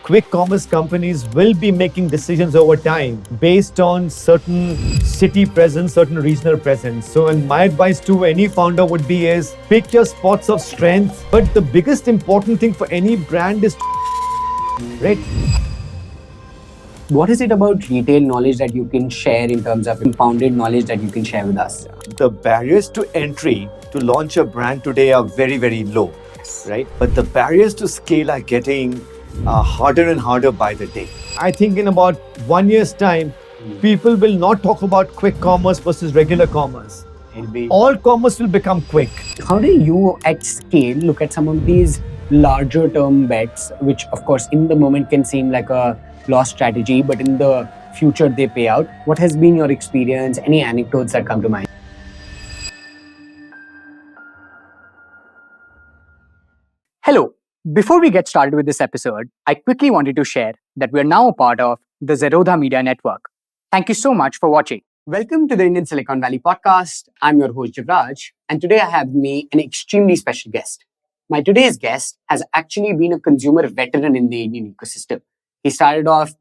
quick commerce companies will be making decisions over time based on certain city presence, certain regional presence. So, and my advice to any founder would be is pick your spots of strength. But the biggest important thing for any brand is right. What is it about retail knowledge that you can share in terms of compounded knowledge that you can share with us? The barriers to entry to launch a brand today are very, very low, right? But the barriers to scale are getting harder and harder by the day. I think in about 1 year's time, people will not talk about quick commerce versus regular commerce. All commerce will become quick. How do you at scale look at some of these larger term bets, which of course in the moment can seem like a lost strategy, but in the future they pay out? What has been your experience? Any anecdotes that come to mind? Hello. Before we get started with this episode, I quickly wanted to share that we are now a part of the Zerodha Media Network. Thank you so much for watching. Welcome to the Indian Silicon Valley podcast. I'm your host, Jivraj, and today I have with me an extremely special guest. My today's guest has actually been a consumer veteran in the Indian ecosystem. He started off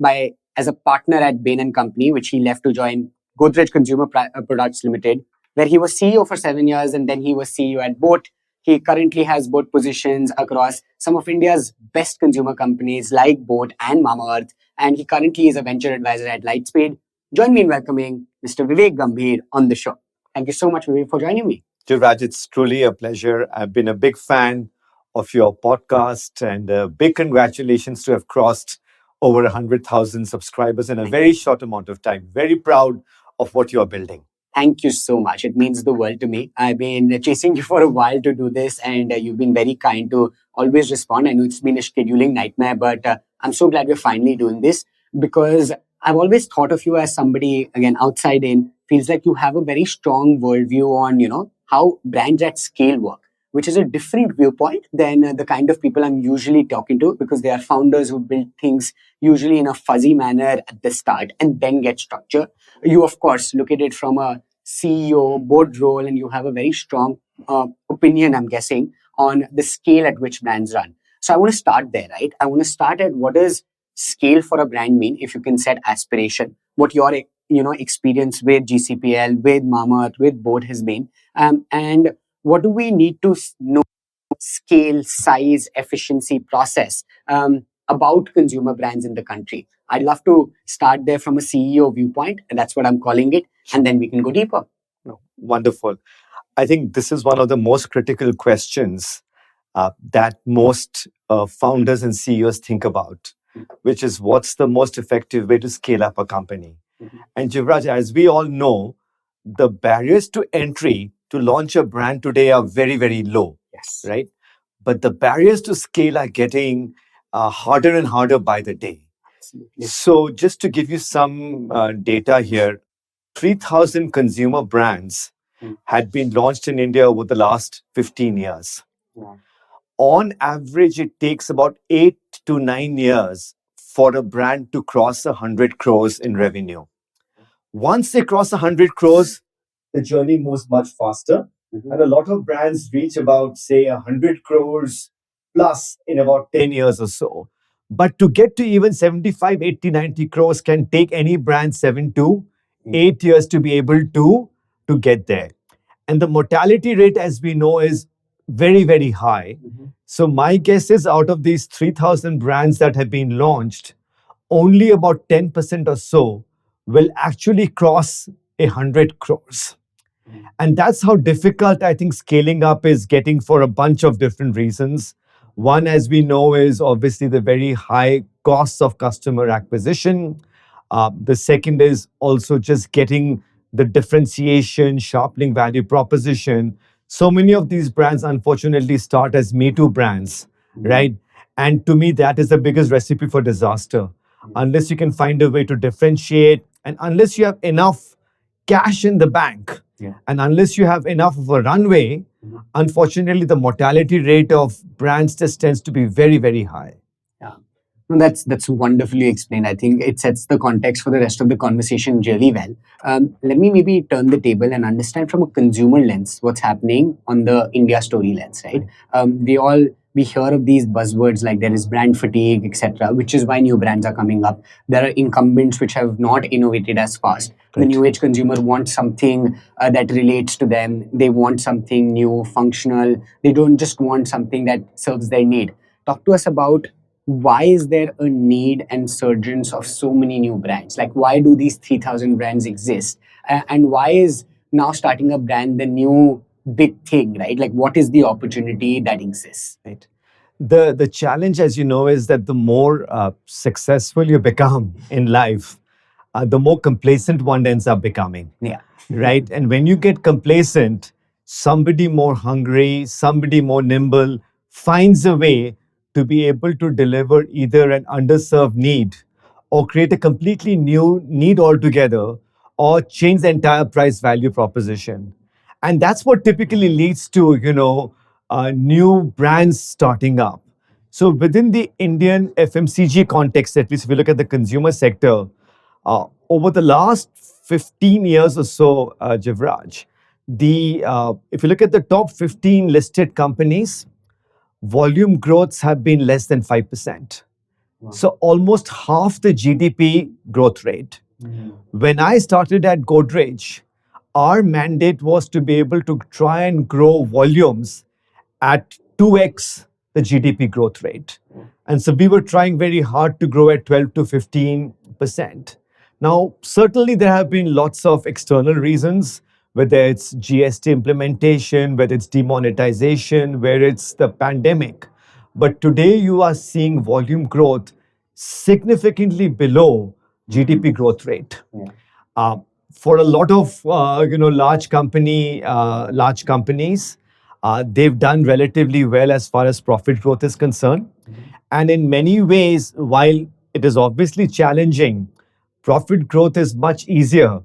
as a partner at Bain & Company, which he left to join Godrej Consumer Products Limited, where he was CEO for 7 years, and then he was CEO at Boat. He currently has board positions across some of India's best consumer companies like Boat and Mamaearth, and he currently is a venture advisor at Lightspeed. Join me in welcoming Mr. Vivek Gambhir on the show. Thank you so much, Vivek, for joining me. Jivraj, it's truly a pleasure. I've been a big fan of your podcast, and big congratulations to have crossed over 100,000 subscribers in a very short amount of time. Very proud of what you're building. Thank you so much. It means the world to me. I've been chasing you for a while to do this, and you've been very kind to always respond. I know it's been a scheduling nightmare, but I'm so glad we're finally doing this, because I've always thought of you as somebody, again, outside in, feels like you have a very strong worldview on, how brands at scale work, which is a different viewpoint than the kind of people I'm usually talking to, because they are founders who build things usually in a fuzzy manner at the start and then get structure. You, of course, look at it from a CEO, board role, and you have a very strong opinion, I'm guessing, on the scale at which brands run. So I want to start there, right? I want to start at what does scale for a brand mean, if you can set aspiration, what your experience with GCPL, with Mamaearth, with Boat has been, and what do we need to know scale, size, efficiency, process about consumer brands in the country? I'd love to start there from a CEO viewpoint, and that's what I'm calling it, and then we can go deeper. No, wonderful. I think this is one of the most critical questions that most founders and CEOs think about, which is what's the most effective way to scale up a company? Mm-hmm. And Jivraj, as we all know, the barriers to entry to launch a brand today are very, very low. Yes. Right? But the barriers to scale are getting harder and harder by the day. Absolutely. So just to give you some data here, 3,000 consumer brands had been launched in India over the last 15 years. Yeah. On average, it takes about 8 to 9 years for a brand to cross 100 crores in revenue. Once they cross 100 crores, the journey moves much faster. Mm-hmm. And a lot of brands reach about, say, 100 crores plus in about 10 years or so. But to get to even 75, 80, 90 crores can take any brand 7 to 8 years to be able to get there. And the mortality rate, as we know, is very, very high. Mm-hmm. So my guess is out of these 3,000 brands that have been launched, only about 10% or so will actually cross 100 crores. Mm-hmm. And that's how difficult I think scaling up is getting for a bunch of different reasons. One, as we know, is obviously the very high costs of customer acquisition. The second is also just getting the differentiation, sharpening value proposition. So many of these brands, unfortunately, start as Me Too brands, right? And to me, that is the biggest recipe for disaster. Unless you can find a way to differentiate, and unless you have enough cash in the bank, and unless you have enough of a runway, unfortunately, the mortality rate of brands just tends to be very, very high. Yeah, no, that's wonderfully explained. I think it sets the context for the rest of the conversation really well. Let me maybe turn the table and understand from a consumer lens what's happening on the India story lens, right? We all we hear of these buzzwords like there is brand fatigue, etc., which is why new brands are coming up. There are incumbents which have not innovated as fast. The Right. new age consumer wants something that relates to them. They want something new, functional. They don't just want something that serves their need. Talk to us about why is there a need and surgence of so many new brands? Like, why do these 3,000 brands exist? And why is now starting a brand the new big thing, right? Like, what is the opportunity that exists? Right. The challenge, as you know, is that the more successful you become in life, the more complacent one ends up becoming. Yeah. Right. And when you get complacent, somebody more hungry, somebody more nimble finds a way to be able to deliver either an underserved need or create a completely new need altogether or change the entire price value proposition. And that's what typically leads to, new brands starting up. So within the Indian FMCG context, at least if you look at the consumer sector, over the last 15 years or so, Jivraj, if you look at the top 15 listed companies, volume growths have been less than 5%. So almost half the GDP growth rate. When I started at Godrej, our mandate was to be able to try and grow volumes at 2x the GDP growth rate. And so we were trying very hard to grow at 12 to 15%. Now, certainly there have been lots of external reasons, whether it's GST implementation, whether it's demonetization, whether it's the pandemic. But today you are seeing volume growth significantly below GDP growth rate. Uh, for a lot of large companies, they've done relatively well as far as profit growth is concerned. And in many ways, while it is obviously challenging, profit growth is much easier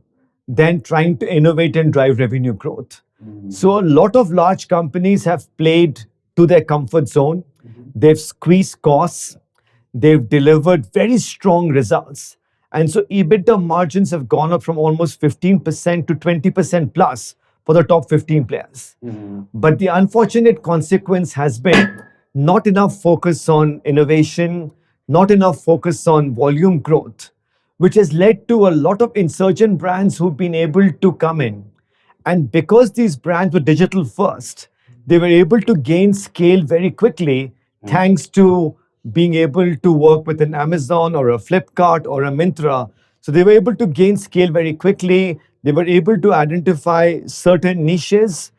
than trying to innovate and drive revenue growth. So a lot of large companies have played to their comfort zone. They've squeezed costs. They've delivered very strong results. And so EBITDA margins have gone up from almost 15% to 20% plus for the top 15 players. But the unfortunate consequence has been not enough focus on innovation, not enough focus on volume growth, which has led to a lot of insurgent brands who've been able to come in. And because these brands were digital first, they were able to gain scale very quickly thanks to being able to work with an Amazon or a Flipkart or a Myntra. So they were able to gain scale very quickly. They were able to identify certain niches.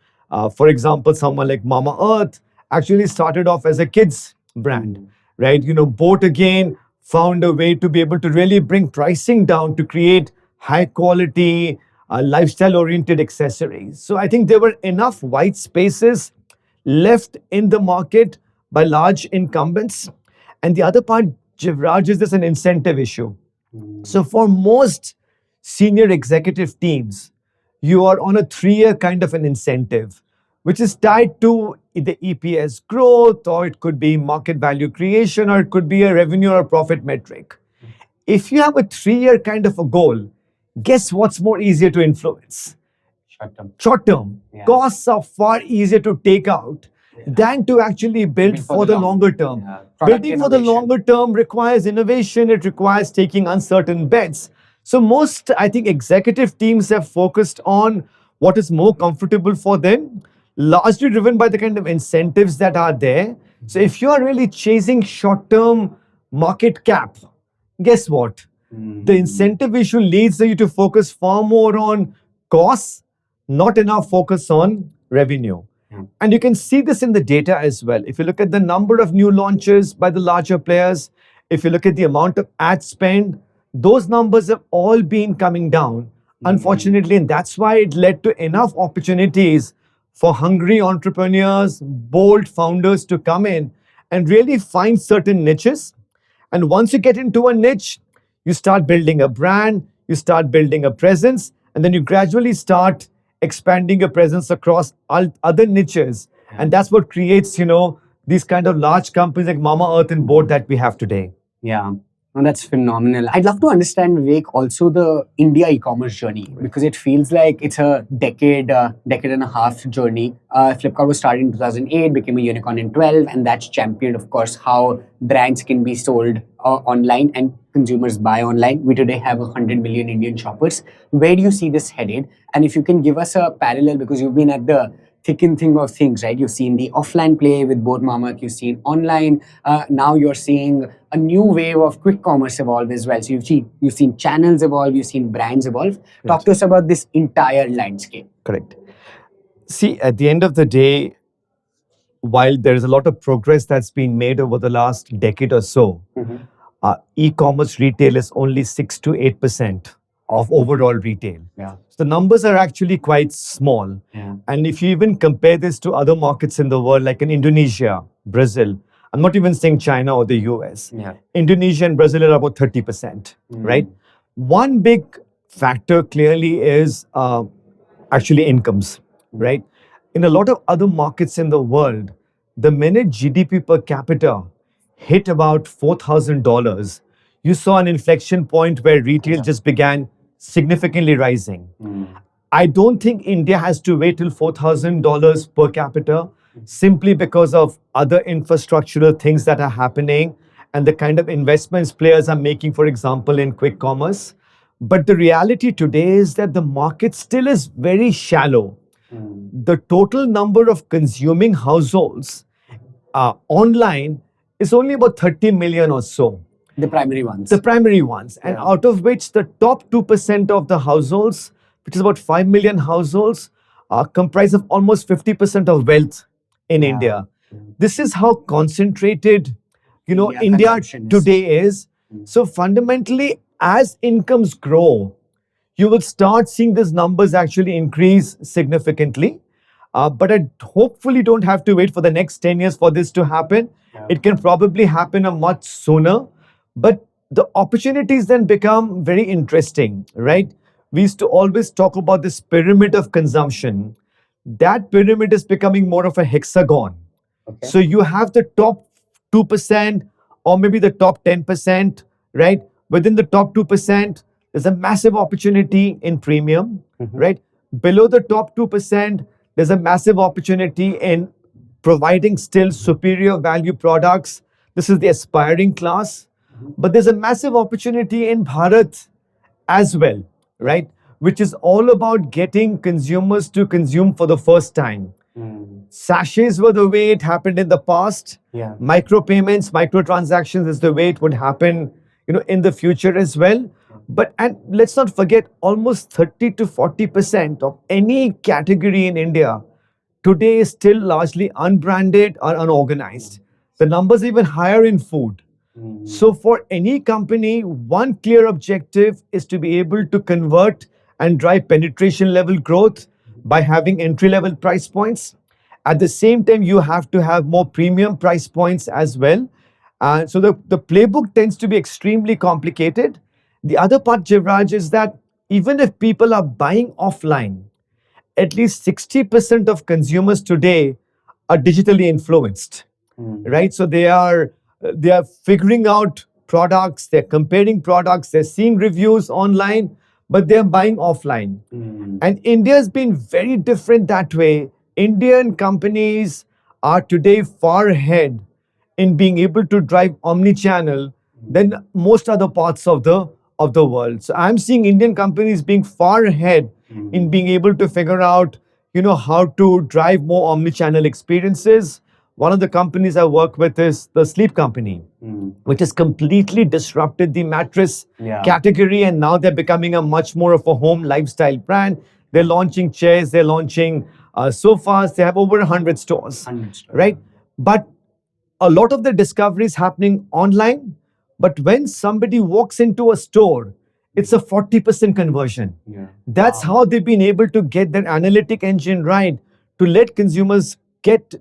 For example, someone like Mamaearth actually started off as a kids brand, right? Boat again found a way to be able to really bring pricing down to create high quality, lifestyle oriented accessories. So I think there were enough white spaces left in the market by large incumbents. And the other part, Jivraj, is this an incentive issue. So for most senior executive teams, you are on a 3-year kind of an incentive, which is tied to the EPS growth, or it could be market value creation, or it could be a revenue or profit metric. If you have a 3-year kind of a goal, guess what's more easier to influence? Short term. Yeah. Costs are far easier to take out than to actually build for the longer term. Building for the longer term requires innovation, it requires taking uncertain bets. So most, I think, executive teams have focused on what is more comfortable for them, largely driven by the kind of incentives that are there. So if you are really chasing short-term market cap, guess what? The incentive issue leads you to focus far more on costs, not enough focus on revenue. And you can see this in the data as well. If you look at the number of new launches by the larger players, if you look at the amount of ad spend, those numbers have all been coming down, unfortunately. And that's why it led to enough opportunities for hungry entrepreneurs, bold founders to come in and really find certain niches. And once you get into a niche, you start building a brand, you start building a presence, and then you gradually start expanding your presence across other niches. And that's what creates, these kind of large companies like Mamaearth and Boat that we have today. Yeah. No, that's phenomenal. I'd love to understand, Vivek, also the India e-commerce journey, because it feels like it's a decade and a half journey. Flipkart was started in 2008, became a unicorn in 12, and that's championed, of course, how brands can be sold online and consumers buy online. We today have 100 million Indian shoppers. Where do you see this headed? And if you can give us a parallel, because you've been at the thick and thin of things, right? You've seen the offline play with both Mamaearth, you've seen online. Now you're seeing a new wave of quick commerce evolve as well. So you've seen channels evolve, you've seen brands evolve. Talk to us about this entire landscape. Correct. See, at the end of the day, while there is a lot of progress that's been made over the last decade or so, e-commerce retail is only 6 to 8% of overall retail. Yeah. So the numbers are actually quite small. Yeah. And if you even compare this to other markets in the world, like in Indonesia, Brazil, I'm not even saying China or the US. Yeah. Indonesia and Brazil are about 30%, right? One big factor clearly is actually incomes, right? In a lot of other markets in the world, the minute GDP per capita hit about $4,000, you saw an inflection point where retail just began significantly rising. I don't think India has to wait till $4,000 per capita simply because of other infrastructural things that are happening and the kind of investments players are making, for example, in quick commerce. But the reality today is that the market still is very shallow. The total number of consuming households online is only about 30 million or so. The primary ones. The primary ones. And out of which the top 2% of the households, which is about 5 million households, comprise of almost 50% of wealth in India. This is how concentrated, India consumption is. today is. So fundamentally, as incomes grow, you will start seeing these numbers actually increase significantly. But I hopefully don't have to wait for the next 10 years for this to happen. It can probably happen a much sooner. But the opportunities then become very interesting, right? We used to always talk about this pyramid of consumption. That pyramid is becoming more of a hexagon. So you have the top 2% or maybe the top 10%, right? Within the top 2%, there's a massive opportunity in premium, right? Below the top 2%, there's a massive opportunity in providing still superior value products. This is the aspiring class. But there's a massive opportunity in Bharat as well, right? Which is all about getting consumers to consume for the first time. Sachets were the way it happened in the past. Micropayments, microtransactions is the way it would happen, in the future as well. And let's not forget, almost 30 to 40% of any category in India today is still largely unbranded or unorganized. The numbers are even higher in food. So for any company, one clear objective is to be able to convert and drive penetration level growth by having entry level price points. At the same time, you have to have more premium price points as well. So the playbook tends to be extremely complicated. The other part, Jivraj, is that even if people are buying offline, at least 60% of consumers today are digitally influenced, right? So they are figuring out products, they're comparing products, they're seeing reviews online, but they're buying offline. And India has been very different that way. Indian companies are today far ahead in being able to drive omni-channel than most other parts of the world. So I'm seeing Indian companies being far ahead in being able to figure out, how to drive more omni-channel experiences. One of the companies I work with is the sleep company, which has completely disrupted the mattress category. And now they're becoming a much more of a home lifestyle brand. They're launching chairs, they're launching sofas. They have over 100 stores, right? But a lot of the discovery is happening online. But when somebody walks into a store, it's a 40% conversion. That's how they've been able to get their analytic engine right to let consumers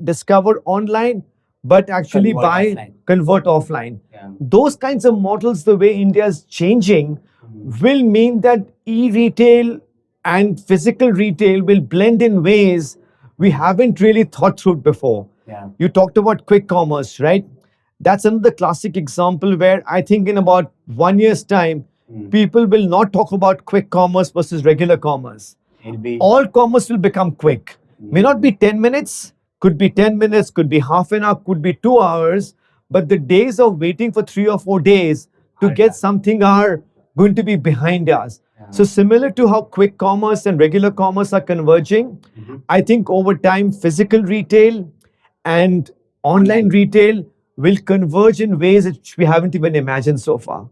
discover online, but actually convert offline. Those kinds of models, the way India is changing, will mean that e-retail and physical retail will blend in ways we haven't really thought through before. You talked about quick commerce, right? That's another classic example where I think in about 1 year's time, people will not talk about quick commerce versus regular commerce. All commerce will become quick. May not be 10 minutes, could be 10 minutes, could be half an hour, could be 2 hours, but the days of waiting for 3 or 4 days to get something are going to be behind us. So, similar to how quick commerce and regular commerce are converging, I think over time, physical retail and online retail will converge in ways which we haven't even imagined so far.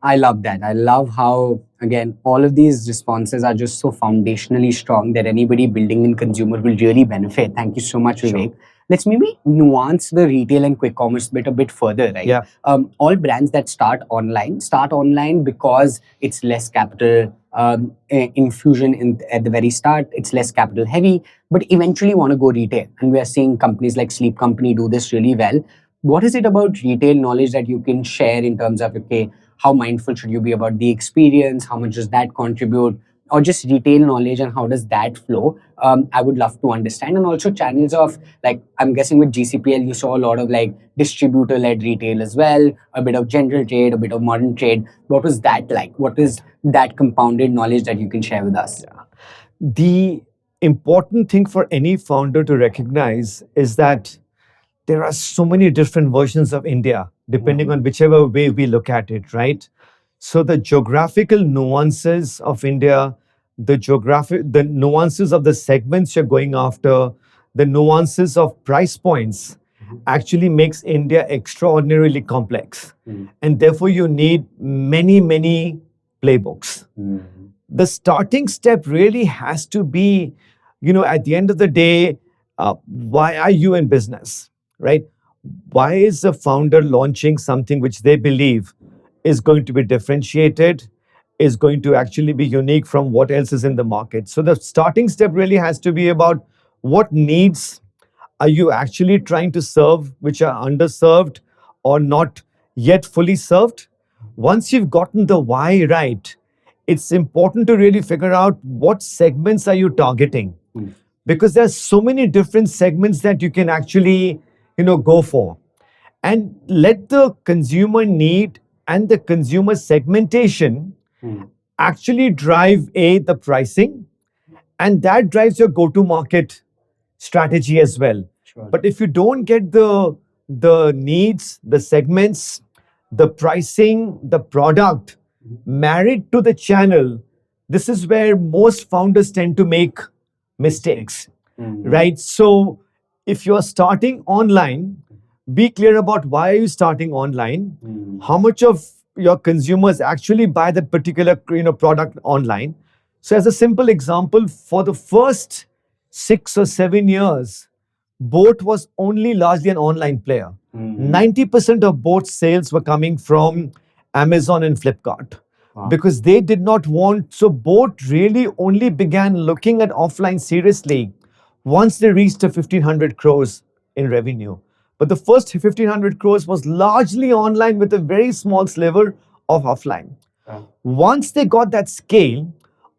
I love that. I love how, again, all of these responses are just so foundationally strong that anybody building in consumer will really benefit. Thank you so much, Vivek. Let's maybe nuance the retail and quick commerce bit a bit further, right? Yeah. All brands that start online because it's less capital infusion at the very start. It's less capital heavy, but eventually want to go retail. And we are seeing companies like Sleep Company do this really well. What is it about retail knowledge that you can share in terms of, okay, how mindful should you be about the experience? How much does that contribute? Or just retail knowledge and how does that flow? I would love to understand. And also channels of, like, I'm guessing with GCPL, you saw a lot of like distributor-led retail as well, a bit of general trade, a bit of modern trade. What was that like? What is that compounded knowledge that you can share with us? The important thing for any founder to recognize is that there are so many different versions of India, depending on whichever way we look at it, right? So the geographical nuances of India, the nuances of the segments you're going after, the nuances of price points actually makes India extraordinarily complex. And therefore you need many, many playbooks. The starting step really has to be, at the end of the day, why are you in business, right? Why is the founder launching something which they believe is going to be differentiated, is going to actually be unique from what else is in the market? So the starting step really has to be about what needs are you actually trying to serve, which are underserved or not yet fully served? Once you've gotten the why right, it's important to really figure out what segments are you targeting, because there's so many different segments that you can actually go for, and let the consumer need and the consumer segmentation actually drive the pricing, and that drives your go to market strategy as well. But if you don't get the needs, the segments, the pricing, the product married to the channel, this is where most founders tend to make mistakes, right? So if you're starting online, be clear about why are you starting online, how much of your consumers actually buy that particular product online. So as a simple example, for the first 6 or 7 years, Boat was only largely an online player. 90% of Boat sales were coming from Amazon and Flipkart. Because they did not want, so Boat really only began looking at offline seriously once they reached a 1500 crores in revenue. But the first 1500 crores was largely online with a very small sliver of offline. Once they got that scale,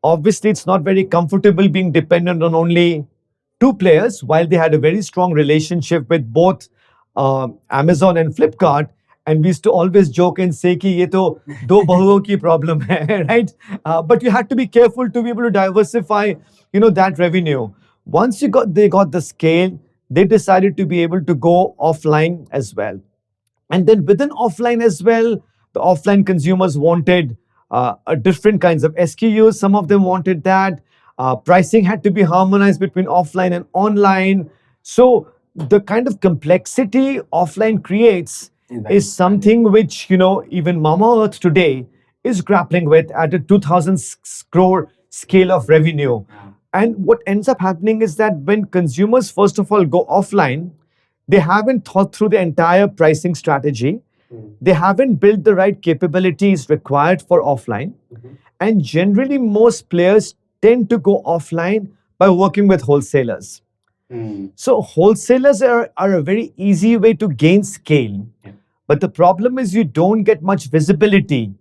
obviously it's not very comfortable being dependent on only two players, while they had a very strong relationship with both Amazon and Flipkart. And we used to always joke and say कि ये तो दो बहुओं की problem है, right? But you had to be careful to be able to diversify, that revenue. Once they got the scale, they decided to be able to go offline as well. And then within offline as well, the offline consumers wanted different kinds of SKUs. Some of them wanted that. Pricing had to be harmonized between offline and online. So the kind of complexity offline creates is something which, even Mamaearth today is grappling with at a 2000 crore scale of revenue. And what ends up happening is that when consumers, first of all, go offline, they haven't thought through the entire pricing strategy. They haven't built the right capabilities required for offline. And generally, most players tend to go offline by working with wholesalers. So wholesalers are a very easy way to gain scale. But the problem is you don't get much visibility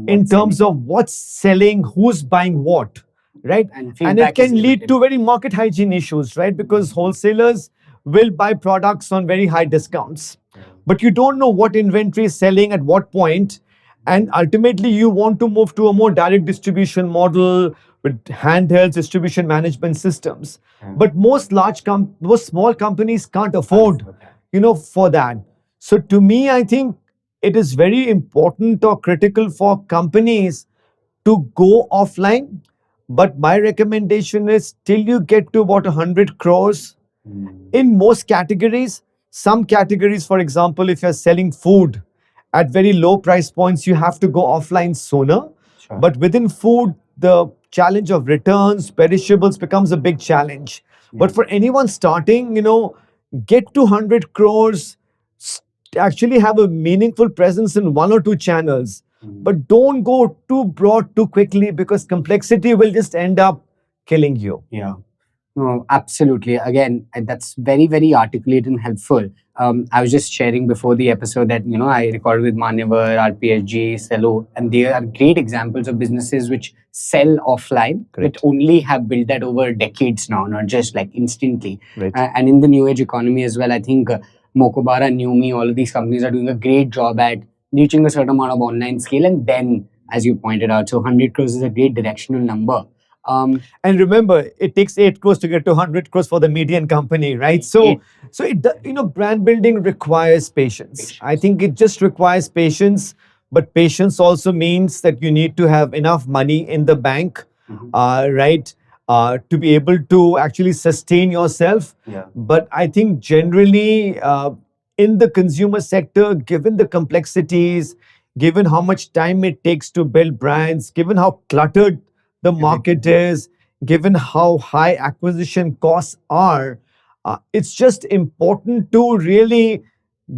in terms of what's selling, who's buying what, right? And it can lead to very market hygiene issues, right? Because wholesalers will buy products on very high discounts. but you don't know what inventory is selling at what point. And ultimately, you want to move to a more direct distribution model with handheld distribution management systems. But most small companies can't afford, for that. So to me, I think it is very important or critical for companies to go offline. But my recommendation is till you get to about 100 crores in most categories. Some categories, for example, if you're selling food at very low price points, you have to go offline sooner. Sure. But within food, the challenge of returns, perishables becomes a big challenge. But for anyone starting, get to 100 crores, actually have a meaningful presence in one or two channels. But don't go too broad too quickly because complexity will just end up killing you. Yeah. No, absolutely. Again, that's very, very articulate and helpful. I was just sharing before the episode that, I recorded with Manyavar, RPSG, Cello, and they are great examples of businesses which sell offline, Correct. but only have built that over decades now, not just like instantly. Right. And in the new age economy as well, I think Mokobara, Numi, all of these companies are doing a great job at reaching a certain amount of online scale. And then, as you pointed out, so 100 crores is a great directional number. And remember, it takes 8 crores to get to 100 crores for the median company, right? So brand building requires patience. I think it just requires patience, but patience also means that you need to have enough money in the bank, right, to be able to actually sustain yourself. Yeah. But I think generally, in the consumer sector, given the complexities, given how much time it takes to build brands, given how cluttered the market is, given how high acquisition costs are, it's just important to really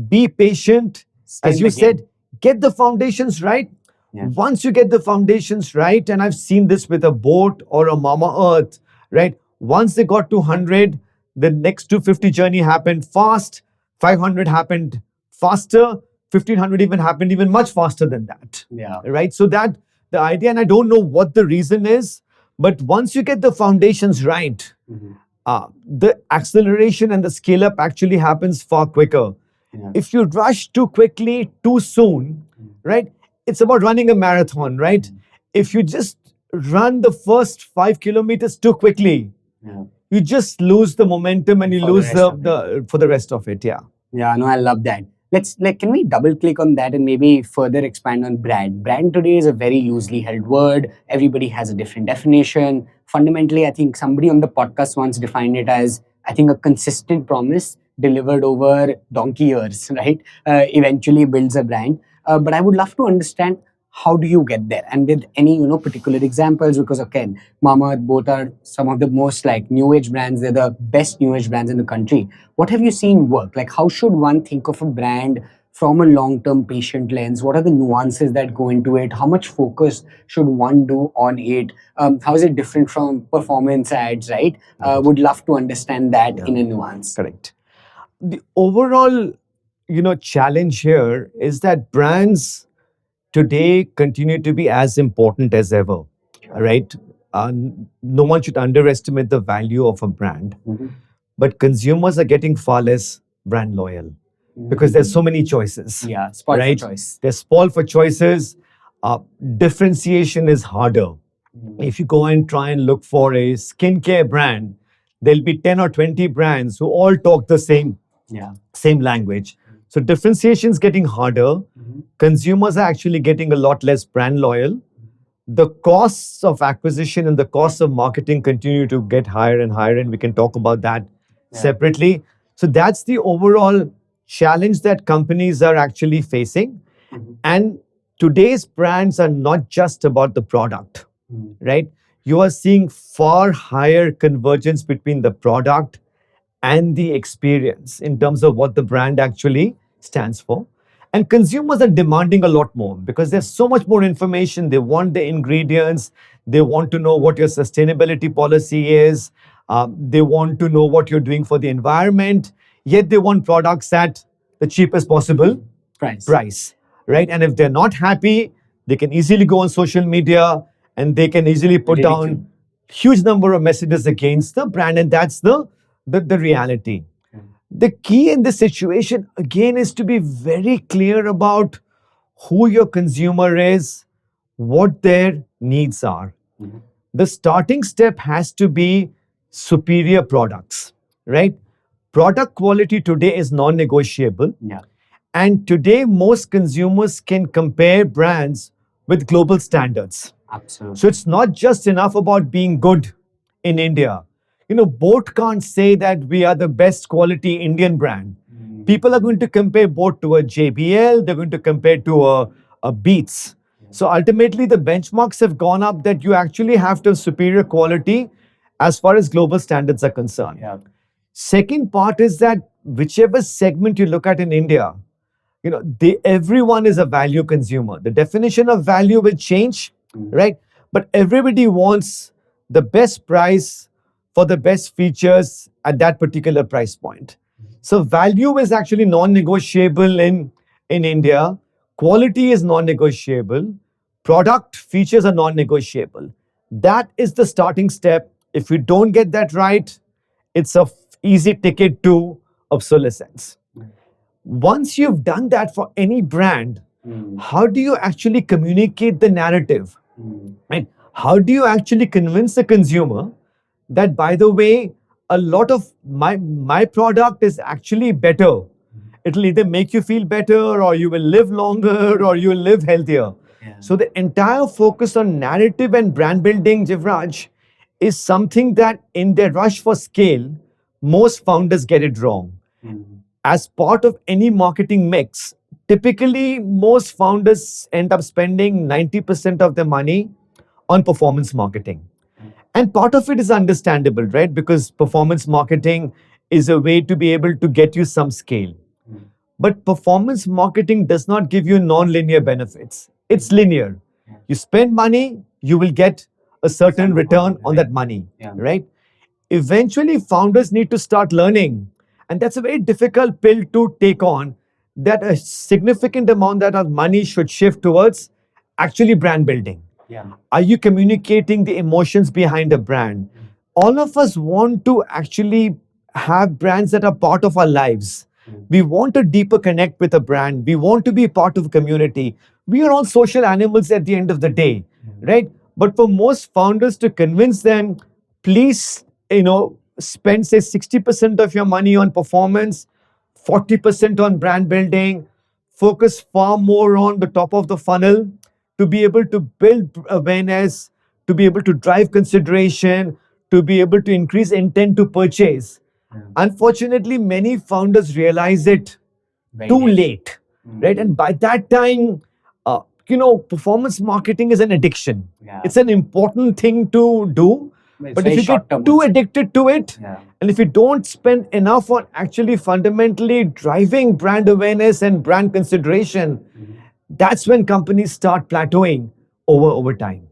be patient. As you said, get the foundations right. Yeah. Once you get the foundations right, and I've seen this with a boat or a Mamaearth, right? Once they got to 100, the next 250 journey happened fast, 500 happened faster, 1500 even happened even much faster than that. Yeah. Right? So that the idea, and I don't know what the reason is, but once you get the foundations right, the acceleration and the scale up actually happens far quicker. Yeah. If you rush too quickly, too soon, right? It's about running a marathon, right? If you just run the first 5 kilometers too quickly, you just lose the momentum and you For the lose rest of the for the rest of it. Yeah. Yeah, no, I love that. Can we double click on that and maybe further expand on brand? Brand today is a very loosely held word. Everybody has a different definition. Fundamentally, I think somebody on the podcast once defined it as, I think, a consistent promise delivered over donkey years, right? Eventually builds a brand. But I would love to understand, how do you get there? And with any, particular examples, because again, Mama, both are some of the most like new age brands. They're the best new age brands in the country. What have you seen work? Like, how should one think of a brand from a long-term patient lens? What are the nuances that go into it? How much focus should one do on it? How is it different from performance ads, right? Would love to understand that in a nuance. Correct. The overall, challenge here is that brands today continue to be as important as ever, right? No one should underestimate the value of a brand, but consumers are getting far less brand loyal because there's so many choices. Yeah, spoiled right? for choice. They're spoiled for choices. Differentiation is harder. If you go and try and look for a skincare brand, there'll be 10 or 20 brands who all talk the same language. So differentiation is getting harder. Consumers are actually getting a lot less brand loyal. The costs of acquisition and the costs of marketing continue to get higher and higher, and we can talk about that separately. So that's the overall challenge that companies are actually facing. And today's brands are not just about the product, right? You are seeing far higher convergence between the product and the experience in terms of what the brand actually stands for. And consumers are demanding a lot more because there's so much more information. They want the ingredients. They want to know what your sustainability policy is. They want to know what you're doing for the environment. Yet they want products at the cheapest possible price, right? And if they're not happy, they can easily go on social media and they can easily put down huge number of messages against the brand, and that's the reality. The key in this situation, again, is to be very clear about who your consumer is, what their needs are. The starting step has to be superior products, right? Product quality today is non negotiable. Yeah. And today, most consumers can compare brands with global standards. Absolutely. So it's not just enough about being good in India. Boat can't say that we are the best quality Indian brand. People are going to compare boat to a JBL, they're going to compare to a Beats. So ultimately, the benchmarks have gone up that you actually have to have superior quality as far as global standards are concerned. Yeah. Second part is that whichever segment you look at in India, everyone is a value consumer. The definition of value will change, right? But everybody wants the best price for the best features at that particular price point. So value is actually non-negotiable in India. Quality is non-negotiable. Product features are non-negotiable. That is the starting step. If you don't get that right, it's a easy ticket to obsolescence. Once you've done that for any brand, how do you actually communicate the narrative? Right? How do you actually convince the consumer that, by the way, a lot of my product is actually better? It'll either make you feel better, or you will live longer, or you will live healthier. Yeah. So the entire focus on narrative and brand building, Jivraj, is something that in their rush for scale, most founders get it wrong. As part of any marketing mix, typically most founders end up spending 90% of their money on performance marketing. And part of it is understandable, right? Because performance marketing is a way to be able to get you some scale. But performance marketing does not give you non-linear benefits. It's linear. You spend money, you will get a certain return on that money, right? Eventually, founders need to start learning, and that's a very difficult pill to take on, that a significant amount of money should shift towards actually brand building. Yeah. Are you communicating the emotions behind a brand? All of us want to actually have brands that are part of our lives. We want a deeper connect with a brand. We want to be part of a community. We are all social animals at the end of the day, right? But for most founders to convince them, please, spend say 60% of your money on performance, 40% on brand building, focus far more on the top of the funnel to be able to build awareness, to be able to drive consideration, to be able to increase intent to purchase. Unfortunately, many founders realize it too late, right? And by that time, performance marketing is an addiction. Yeah. It's an important thing to do. But if you get too addicted to it, and if you don't spend enough on actually fundamentally driving brand awareness and brand consideration, that's when companies start plateauing over time.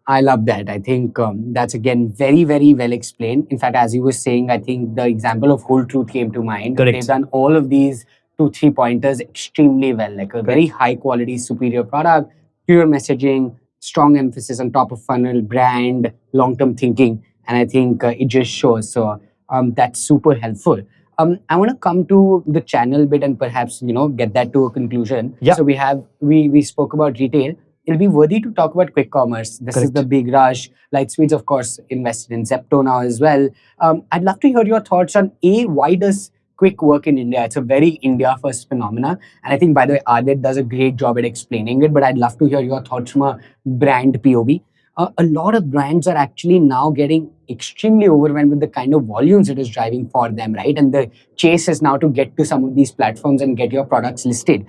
I love that. I think that's again very, very well explained. In fact, as you were saying, I think the example of Whole Truth came to mind. Correct. They've done all of these 2-3 pointers extremely well, like a very high quality, superior product, clear messaging, strong emphasis on top of funnel, brand, long term thinking. And I think it just shows. So that's super helpful. I want to come to the channel bit and perhaps get that to a conclusion. Yeah. So we spoke about retail. It'll be worthy to talk about quick commerce. This is the big rush. Lightspeed's, of course, invested in Zepto now as well. I'd love to hear your thoughts on why does quick work in India? It's a very India-first phenomena. And I think, by the way, Adet does a great job at explaining it, but I'd love to hear your thoughts from a brand POV. A lot of brands are actually now getting extremely overwhelmed with the kind of volumes it is driving for them, right? And the chase is now to get to some of these platforms and get your products listed.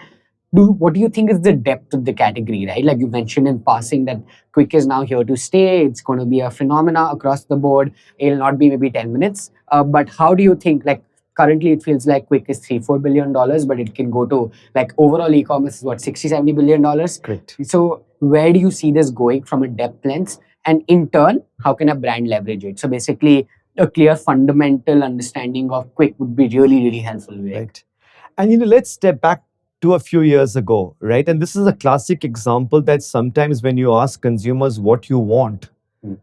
What do you think is the depth of the category, right? Like you mentioned in passing that quick is now here to stay. It's going to be a phenomena across the board. It'll not be maybe 10 minutes. But how do you think, like currently it feels like quick is $3-4 billion, but it can go to like overall e-commerce is what, $60-70 billion? Correct. So where do you see this going from a depth lens? And in turn, how can a brand leverage it? So basically a clear fundamental understanding of quick would be really, really helpful. Right. And let's step back to a few years ago, right? And this is a classic example that sometimes when you ask consumers what you want,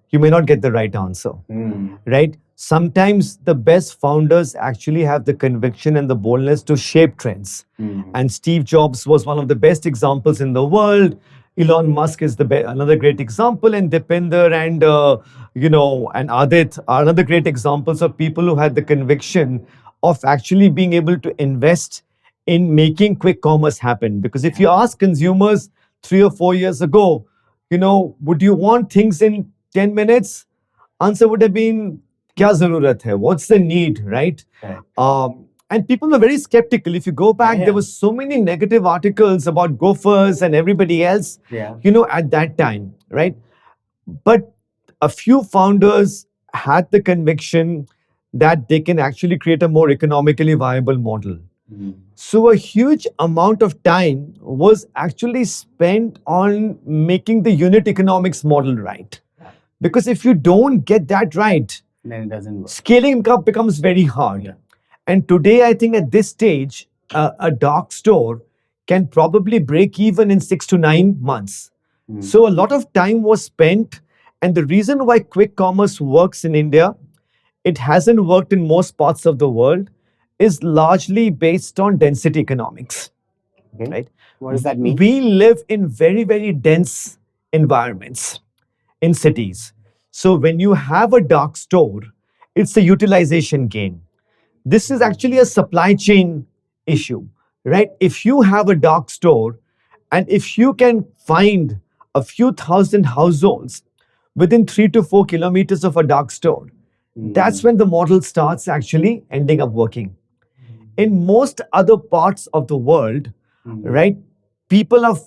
you may not get the right answer. Right? Sometimes the best founders actually have the conviction and the boldness to shape trends. And Steve Jobs was one of the best examples in the world. Elon Musk is another great example, and Deepinder and and Adit are another great examples of people who had the conviction of actually being able to invest in making quick commerce happen. Because if you ask consumers 3 or 4 years ago, would you want things in 10 minutes? Answer would have been, kya zarurat hai? What's the need, right? And people were very skeptical. If you go back, there were so many negative articles about gophers and everybody else, at that time, right? But a few founders had the conviction that they can actually create a more economically viable model. So a huge amount of time was actually spent on making the unit economics model right. Because if you don't get that right, Then it doesn't work. scaling up becomes very hard. And today, I think at this stage, a dark store can probably break even in 6 to 9 months. So a lot of time was spent. And the reason why quick commerce works in India, it hasn't worked in most parts of the world, is largely based on density economics. Right? What does that mean? We live in very, very dense environments in cities. So when you have a dark store, it's a utilization gain. This is actually a supply chain issue, right? If you have a dark store and if you can find a few thousand households within 3 to 4 kilometers of a dark store, that's when the model starts actually ending up working. In most other parts of the world, right, people are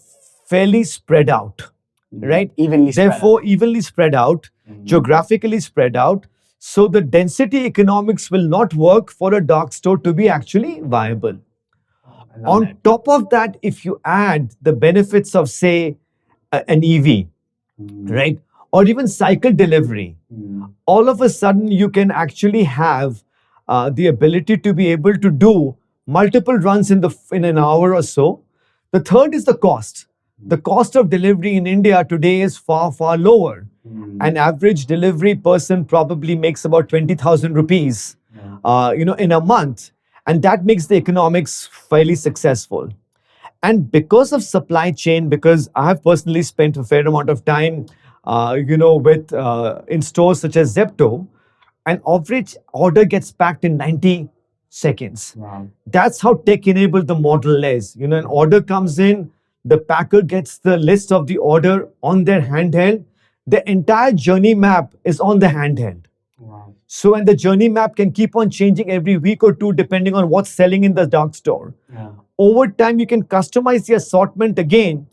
fairly spread out, right? Evenly spread Therefore, evenly spread out, geographically spread out. So the density economics will not work for a dark store to be actually viable. On top of that, if you add the benefits of, say, an EV, right, or even cycle delivery, all of a sudden you can actually have the ability to be able to do multiple runs in an hour or so. The third is the cost. The cost of delivery in India today is far, far lower. An average delivery person probably makes about 20,000 rupees, in a month. And that makes the economics fairly successful. And because of supply chain, because I have personally spent a fair amount of time, with in stores such as Zepto, an average order gets packed in 90 seconds. Wow. That's how tech-enabled the model is. An order comes in, the packer gets the list of the order on their handheld. The entire journey map is on the handheld. Wow. So, and the journey map can keep on changing every week or two depending on what's selling in the dark store. Yeah. Over time, you can customize the assortment again.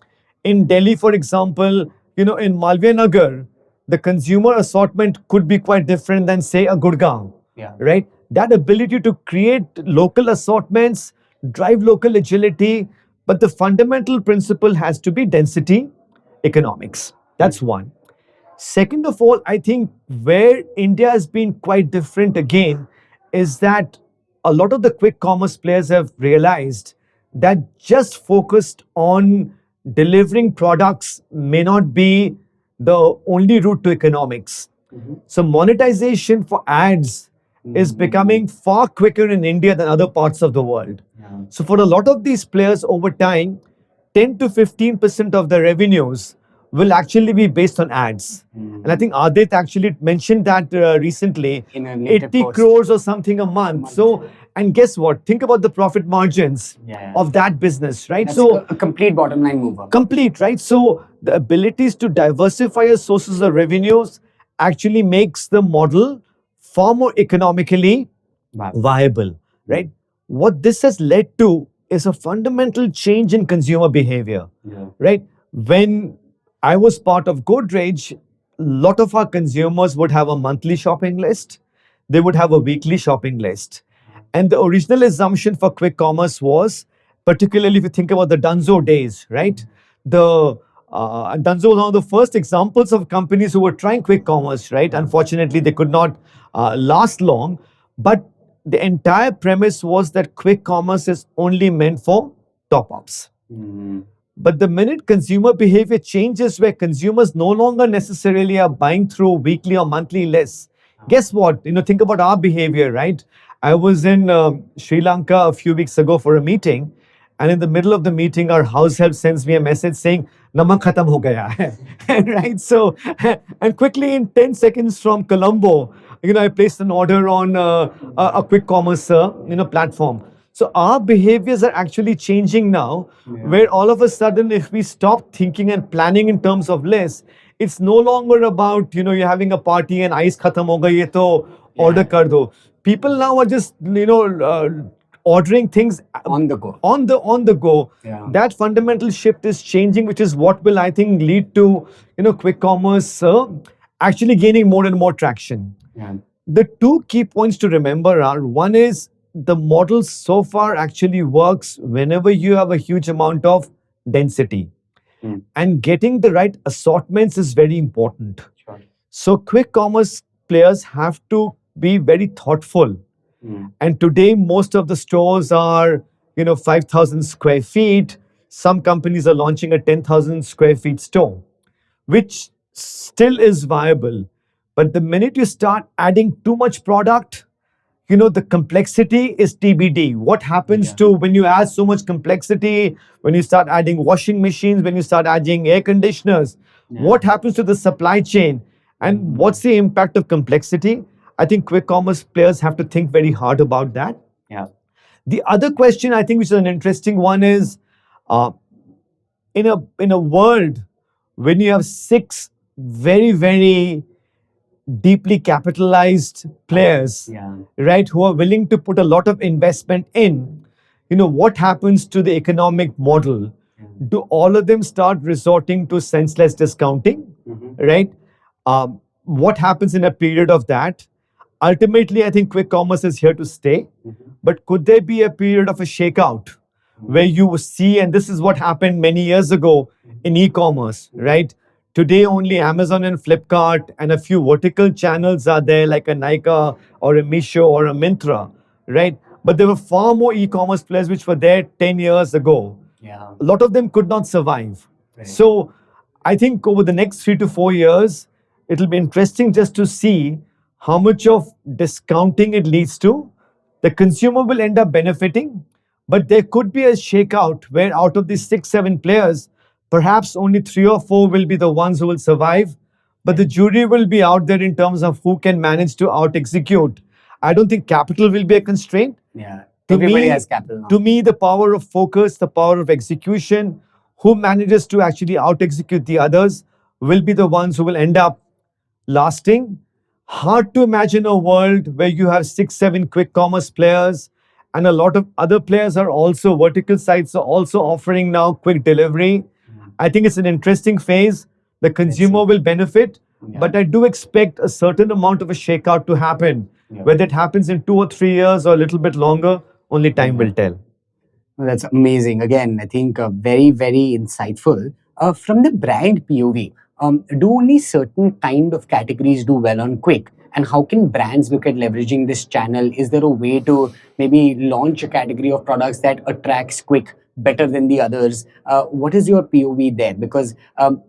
In Delhi, for example, in Malviya Nagar, the consumer assortment could be quite different than, say, a Gurgaon. Yeah. Right? That ability to create local assortments, drive local agility, but the fundamental principle has to be density economics. That's one. Second of all, I think where India has been quite different again is that a lot of the quick commerce players have realized that just focused on delivering products may not be the only route to economics. So monetization for ads is becoming far quicker in India than other parts of the world. Yeah. So for a lot of these players over time, 10 to 15% of the revenues will actually be based on ads. And I think Adit actually mentioned that recently, In a native 80 post. crores or something a month. So, and guess what? Think about the profit margins Yeah. of that business, right? That's So, a complete bottom line mover. complete, right? So the abilities to diversify your sources of revenues actually makes the model far more economically Wow. viable, right? What this has led to is a fundamental change in consumer behavior, Yeah. right? When I was part of Godrej, a lot of our consumers would have a monthly shopping list. They would have a weekly shopping list. And the original assumption for quick commerce was, particularly if you think about the Dunzo days, right? Dunzo was one of the first examples of companies who were trying quick commerce, right? Unfortunately, they could not last long. But the entire premise was that quick commerce is only meant for top ups. But the minute consumer behavior changes, where consumers no longer necessarily are buying through weekly or monthly lists, guess what? Think about our behavior, right? I was in Sri Lanka a few weeks ago for a meeting, and in the middle of the meeting, our house help sends me a message saying, "Namak khatam ho gaya hai." Right? So, and quickly in 10 seconds from Colombo, I placed an order on a quick commerce, platform. So our behaviors are actually changing now, where all of a sudden, if we stop thinking and planning in terms of lists, it's no longer about, you're having a party and ice khatam ho gayi hai to order kar do. People now are just, ordering things On the go. on the go. Yeah. That fundamental shift is changing, which is what will, I think, lead to, quick commerce actually gaining more and more traction. Yeah. The two key points to remember are, one is the model so far actually works whenever you have a huge amount of density. And getting the right assortments is very important. Sure. So quick commerce players have to be very thoughtful. And today, most of the stores are, 5,000 square feet. Some companies are launching a 10,000 square feet store, which still is viable. But the minute you start adding too much product, the complexity is TBD. What happens to when you add so much complexity, when you start adding washing machines, when you start adding air conditioners, what happens to the supply chain? And what's the impact of complexity? I think quick commerce players have to think very hard about that. Yeah. The other question, I think, which is an interesting one, is uh, in a world when you have six very, very deeply capitalized players, Yeah. right, who are willing to put a lot of investment in, what happens to the economic model? Do all of them start resorting to senseless discounting, right? What happens in a period of that? Ultimately, I think quick commerce is here to stay. But could there be a period of a shakeout where you see, and this is what happened many years ago in e-commerce, right? Today, only Amazon and Flipkart and a few vertical channels are there, like a Nykaa or a Misho or a Myntra, right? But there were far more e-commerce players which were there 10 years ago. Yeah. A lot of them could not survive. So I think over the next 3 to 4 years, it'll be interesting just to see how much of discounting it leads to. The consumer will end up benefiting, but there could be a shakeout where out of these 6, 7 players, perhaps only 3 or 4 will be the ones who will survive. But the jury will be out there in terms of who can manage to out execute. I don't think capital will be a constraint. Yeah. To Everybody me, has capital now. to me, the power of focus, the power of execution, who manages to actually out execute the others, will be the ones who will end up lasting. Hard to imagine a world where you have 6, 7 quick commerce players and a lot of other players are also, vertical sites are also offering now quick delivery. I think it's an interesting phase. The consumer will benefit, but I do expect a certain amount of a shakeout to happen. Whether it happens in 2 or 3 years or a little bit longer, only time will tell. Well, that's amazing. Again, I think very, very insightful. From the brand POV, do only certain kind of categories do well on Quick? And how can brands look at leveraging this channel? Is there a way to maybe launch a category of products that attracts Quick better than the others? What is your POV there? Because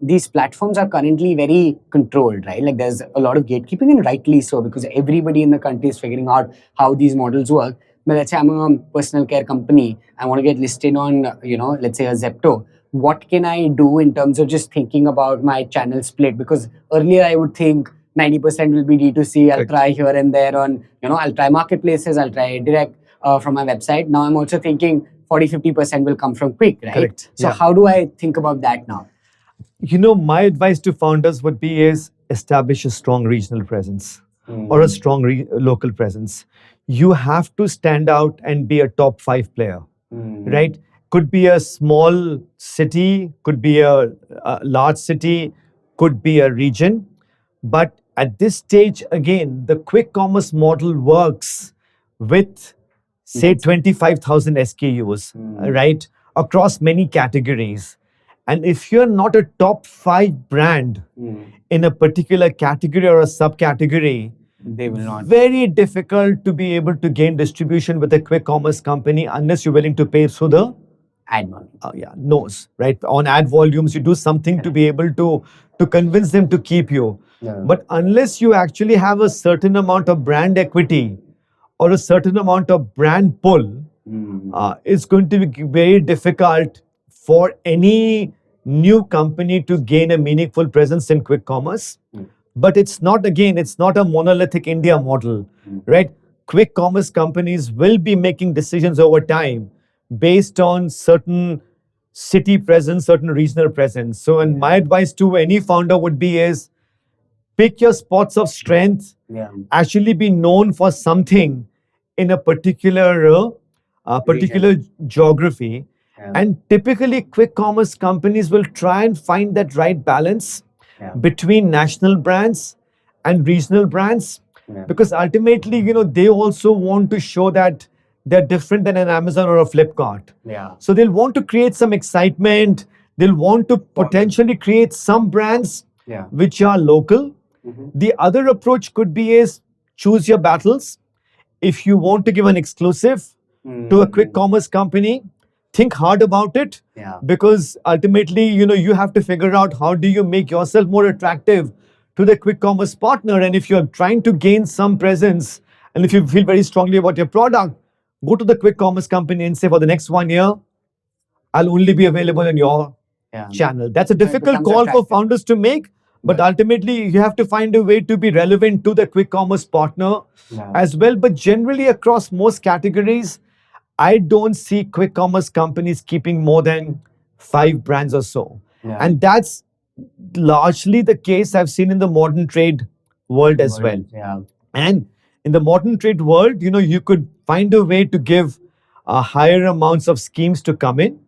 these platforms are currently very controlled, right? Like there's a lot of gatekeeping, and rightly so, because everybody in the country is figuring out how these models work. But let's say I'm a personal care company. I want to get listed on, let's say a Zepto. What can I do in terms of just thinking about my channel split? Because earlier I would think 90% will be D2C. I'll Correct. try here and there on, I'll try marketplaces, I'll try direct from my website. Now I'm also thinking 40-50% will come from Quick, right? Correct. So Yeah. how do I think about that now? My advice to founders would be is establish a strong regional presence or a strong local presence. You have to stand out and be a top 5 player, right? Could be a small city, could be a large city, could be a region. But at this stage, again, the quick commerce model works with, say, 25,000 SKUs, right? Across many categories. And if you're not a top 5 brand in a particular category or a subcategory, They will not. very difficult to be able to gain distribution with a quick commerce company unless you're willing to pay through the Ad money. Knows, right? On ad volumes, you do something to be able to convince them to keep you. Yeah. But unless you actually have a certain amount of brand equity or a certain amount of brand pull, it's going to be very difficult for any new company to gain a meaningful presence in quick commerce. But it's not a monolithic India model, right? Quick commerce companies will be making decisions over time based on certain city presence, certain regional presence. So, and my advice to any founder would be is pick your spots of strength, actually be known for something in a particular geography. And typically, quick commerce companies will try and find that right balance between national brands and regional brands, because ultimately, they also want to show that they're different than an Amazon or a Flipkart. So they'll want to create some excitement. They'll want to potentially create some brands which are local. The other approach could be is choose your battles. If you want to give an exclusive to a quick commerce company, think hard about it. Because ultimately, you have to figure out how do you make yourself more attractive to the quick commerce partner. And if you're trying to gain some presence and if you feel very strongly about your product, go to the quick commerce company and say, for the next 1 year, I'll only be available in your channel. That's a difficult call for founders to make, but ultimately you have to find a way to be relevant to the quick commerce partner as well. But generally, across most categories, I don't see quick commerce companies keeping more than 5 brands or so. And that's largely the case I've seen in the modern trade world as well. And in the modern trade world, you could find a way to give higher amounts of schemes to come in.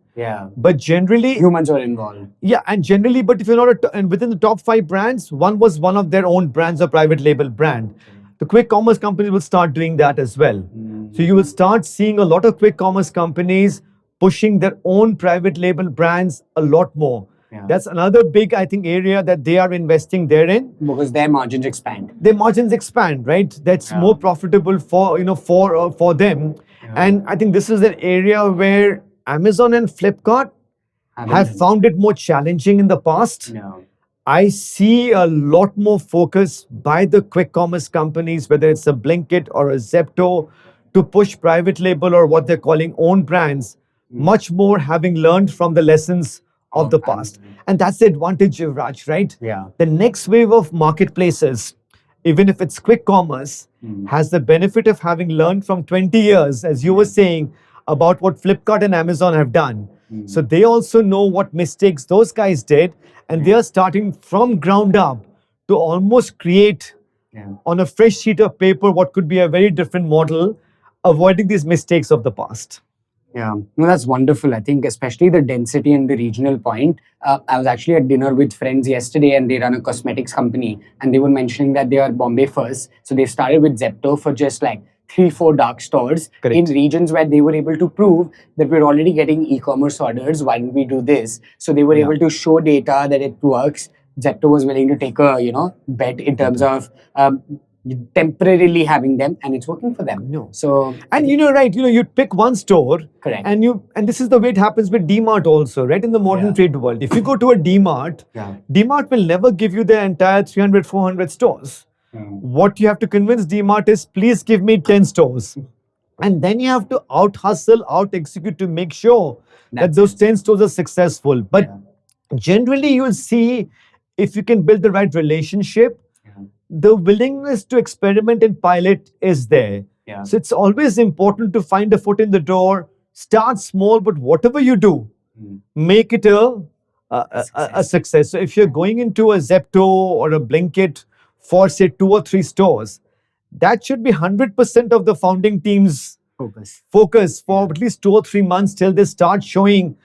But generally, Humans are involved. and generally, but if you're not and within the top 5 brands, one was one of their own brands, a private label brand. The quick commerce companies will start doing that as well. So you will start seeing a lot of quick commerce companies pushing their own private label brands a lot more. That's another big, I think, area that they are investing therein. Because their margins expand. Their margins expand, right? That's more profitable for them. And I think this is an area where Amazon and Flipkart have found it more challenging in the past. I see a lot more focus by the quick commerce companies, whether it's a Blinkit or a Zepto, to push private label or what they're calling own brands, much more having learned from the lessons of the past. And that's the advantage of Raj, right? The next wave of marketplaces, even if it's quick commerce, has the benefit of having learned from 20 years, as you were saying, about what Flipkart and Amazon have done. So they also know what mistakes those guys did, and they are starting from ground up to almost create on a fresh sheet of paper what could be a very different model, avoiding these mistakes of the past. No, that's wonderful. I think especially the density and the regional point. I was actually at dinner with friends yesterday and they run a cosmetics company and they were mentioning that they are Bombay first. So they started with Zepto for just like 3-4 dark stores in regions where they were able to prove that we're already getting e-commerce orders. Why don't we do this? So they were able to show data that it works. Zepto was willing to take a bet in terms of temporarily having them, and it's working for them. So and right, you'd pick one store, correct, and this is the way it happens with DMart also, right? In the modern trade world, if you go to a DMart, DMart will never give you the entire 300-400 stores. What you have to convince DMart is, please give me 10 stores. And then you have to out-hustle, out-execute to make sure that those 10 stores are successful. But generally, you'll see if you can build the right relationship, the willingness to experiment and pilot is there. So it's always important to find a foot in the door, start small, but whatever you do, make it a success. So if you're going into a Zepto or a Blinkit for say 2 or 3 stores, that should be 100% of the founding team's focus for at least 2 or 3 months till they start showing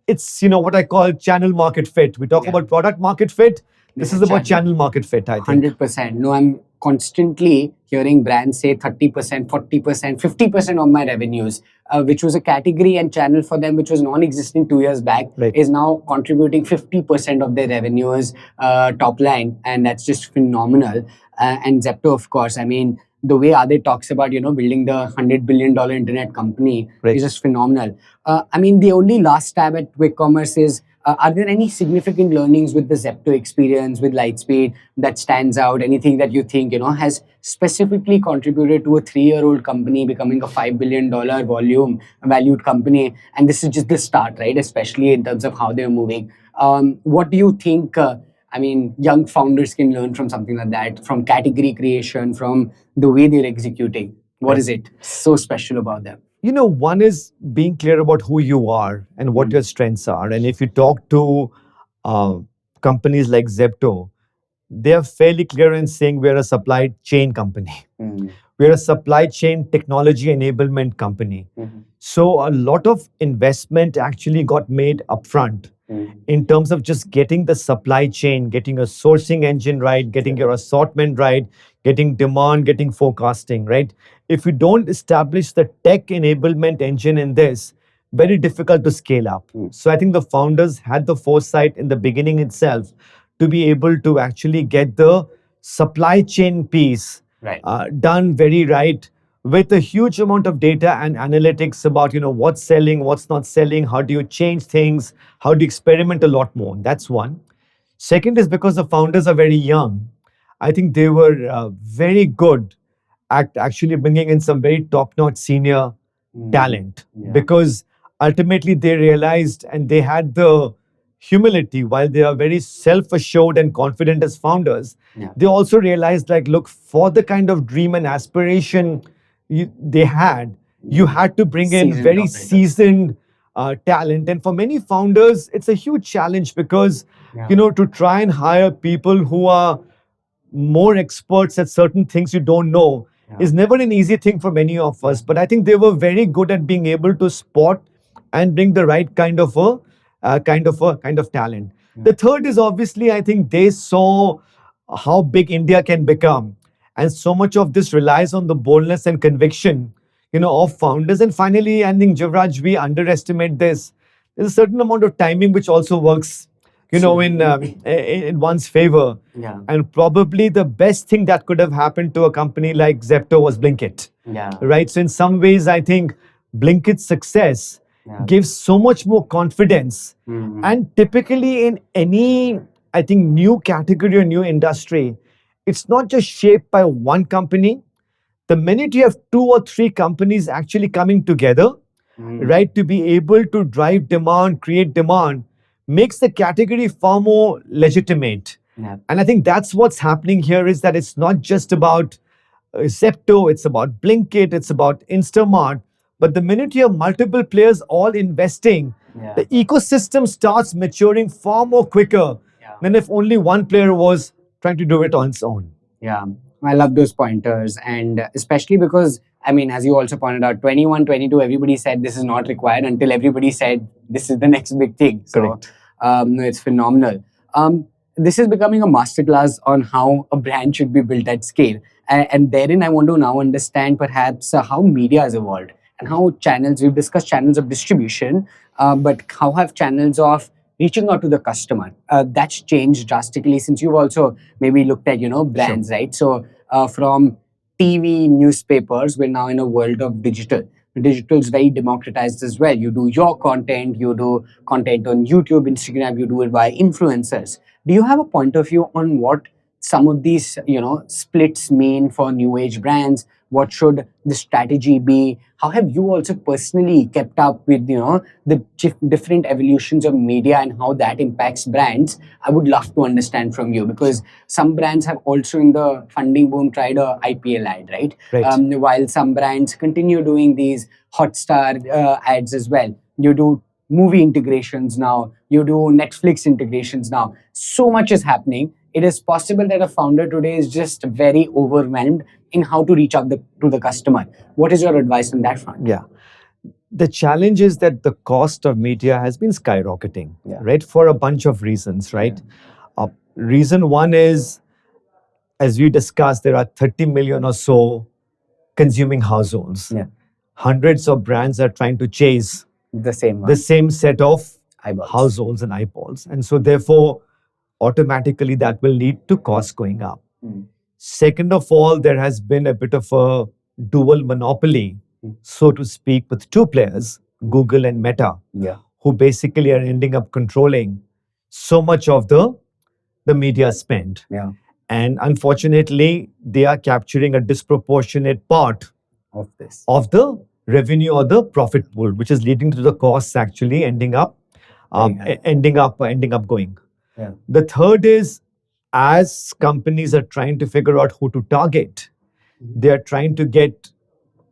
it's what I call channel market fit. We talk about product market fit. This is about channel market fit, I think. 100%. No, I'm constantly hearing brands say 30%, 40%, 50% of my revenues, which was a category and channel for them, which was non-existent 2 years back, is now contributing 50% of their revenues top line. And that's just phenomenal. And Zepto, of course, I mean, the way Adit talks about, building the $100 billion internet company Right. is just phenomenal. I mean, the only last stab at quick commerce is, are there any significant learnings with the Zepto experience, with Lightspeed, that stands out? Anything that you think, has specifically contributed to a 3-year-old company becoming a $5 billion volume valued company? And this is just the start, right? Especially in terms of how they're moving. What do you think? I mean, young founders can learn from something like that, from category creation, from the way they're executing. What Right. is it so special about them? One is being clear about who you are and what your strengths are. And if you talk to uh, companies like Zepto, they are fairly clear in saying we're a supply chain company. Mm. We're a supply chain technology enablement company. Mhm. So a lot of investment actually got made upfront Mm. in terms of just getting the supply chain, getting a sourcing engine right, getting your assortment right, getting demand, getting forecasting right. If you don't establish the tech enablement engine in this, very difficult to scale up. So I think the founders had the foresight in the beginning itself to be able to actually get the supply chain piece Right. done very right, with a huge amount of data and analytics about what's selling, what's not selling, how do you change things, how do you experiment a lot more. That's one. Second is because the founders are very young. I think they were very good at actually bringing in some very top-notch senior talent, Yeah. because ultimately they realized and they had the humility. While they are very self-assured and confident as founders, Yeah. they also realized, like, look, for the kind of dream and aspiration they had, you had to bring in Seasoned very operators. seasoned talent. And for many founders, it's a huge challenge because Yeah. to try and hire people who are more experts at certain things you don't know is never an easy thing for many of us. But I think they were very good at being able to spot and bring the right kind of talent. The third is, obviously, I think they saw how big India can become, and so much of this relies on the boldness and conviction of founders. And finally, I think, Jivraj, we underestimate this. There's a certain amount of timing which also works in one's favor. Yeah. And probably the best thing that could have happened to a company like Zepto was Blinkit. Yeah. Right. So in some ways, I think Blinkit's success Yeah. gives so much more confidence. Mhm. And typically in any, I think, new category or new industry, it's not just shaped by one company. The minute you have 2 or 3 companies actually coming together, right, to be able to drive demand, create demand, makes the category far more legitimate. Yeah. And I think that's what's happening here, is that it's not just about Zepto, it's about Blinkit, it's about Instamart. But the minute you have multiple players all investing, Yeah. the ecosystem starts maturing far more quicker than if only one player was trying to do it on its own. Yeah, I love those pointers. And especially because, I mean, as you also pointed out, 21, 22, everybody said this is not required until everybody said this is the next big thing. So, Correct. no, it's phenomenal. This is becoming a masterclass on how a brand should be built at scale. And therein, I want to now understand perhaps how media has evolved and how channels, we've discussed channels of distribution, but how have channels of reaching out to the customer that's changed drastically, since you've also maybe looked at brands, right? So from TV, newspapers, we're now in a world of digital. Digital is very democratized as well. You do your content, you do content on YouTube, Instagram, you do it by influencers. Do you have a point of view on what some of these splits mean for new age brands? What should the strategy be? How have you also personally kept up with the different evolutions of media and how that impacts brands? I would love to understand from you, because some brands have also in the funding boom tried a IPL ad, right? Right. While some brands continue doing these Hotstar ads as well. You do movie integrations now, you do Netflix integrations now. So much is happening. It is possible that a founder today is just very overwhelmed in how to reach out to the customer. What is your advice on that front? Yeah. The challenge is that the cost of media has been skyrocketing, Yeah. right? For a bunch of reasons, right? Reason one is, as we discussed, there are 30 million or so consuming households. Yeah. Hundreds of brands are trying to chase The same one. the same set of Eyeballs. households and eyeballs. And so, therefore, automatically that will lead to costs going up. Mm. Second of all, there has been a bit of a dual monopoly, so to speak, with two players, Google and Meta, who basically are ending up controlling so much of the media spend. And unfortunately, they are capturing a disproportionate part of the revenue or the profit pool, which is leading to the costs actually ending up going. The third is, as companies are trying to figure out who to target, they are trying to get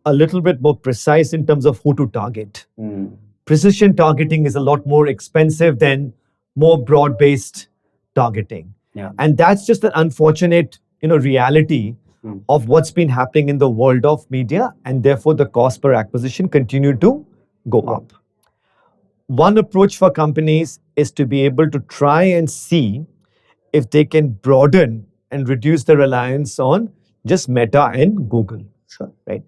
a little bit more precise in terms of who to target. Precision targeting is a lot more expensive than more broad-based targeting. And that's just an unfortunate, reality of what's been happening in the world of media, and therefore the cost per acquisition continue to go up. One approach for companies is to be able to try and see if they can broaden and reduce the reliance on just Meta and Google. Right.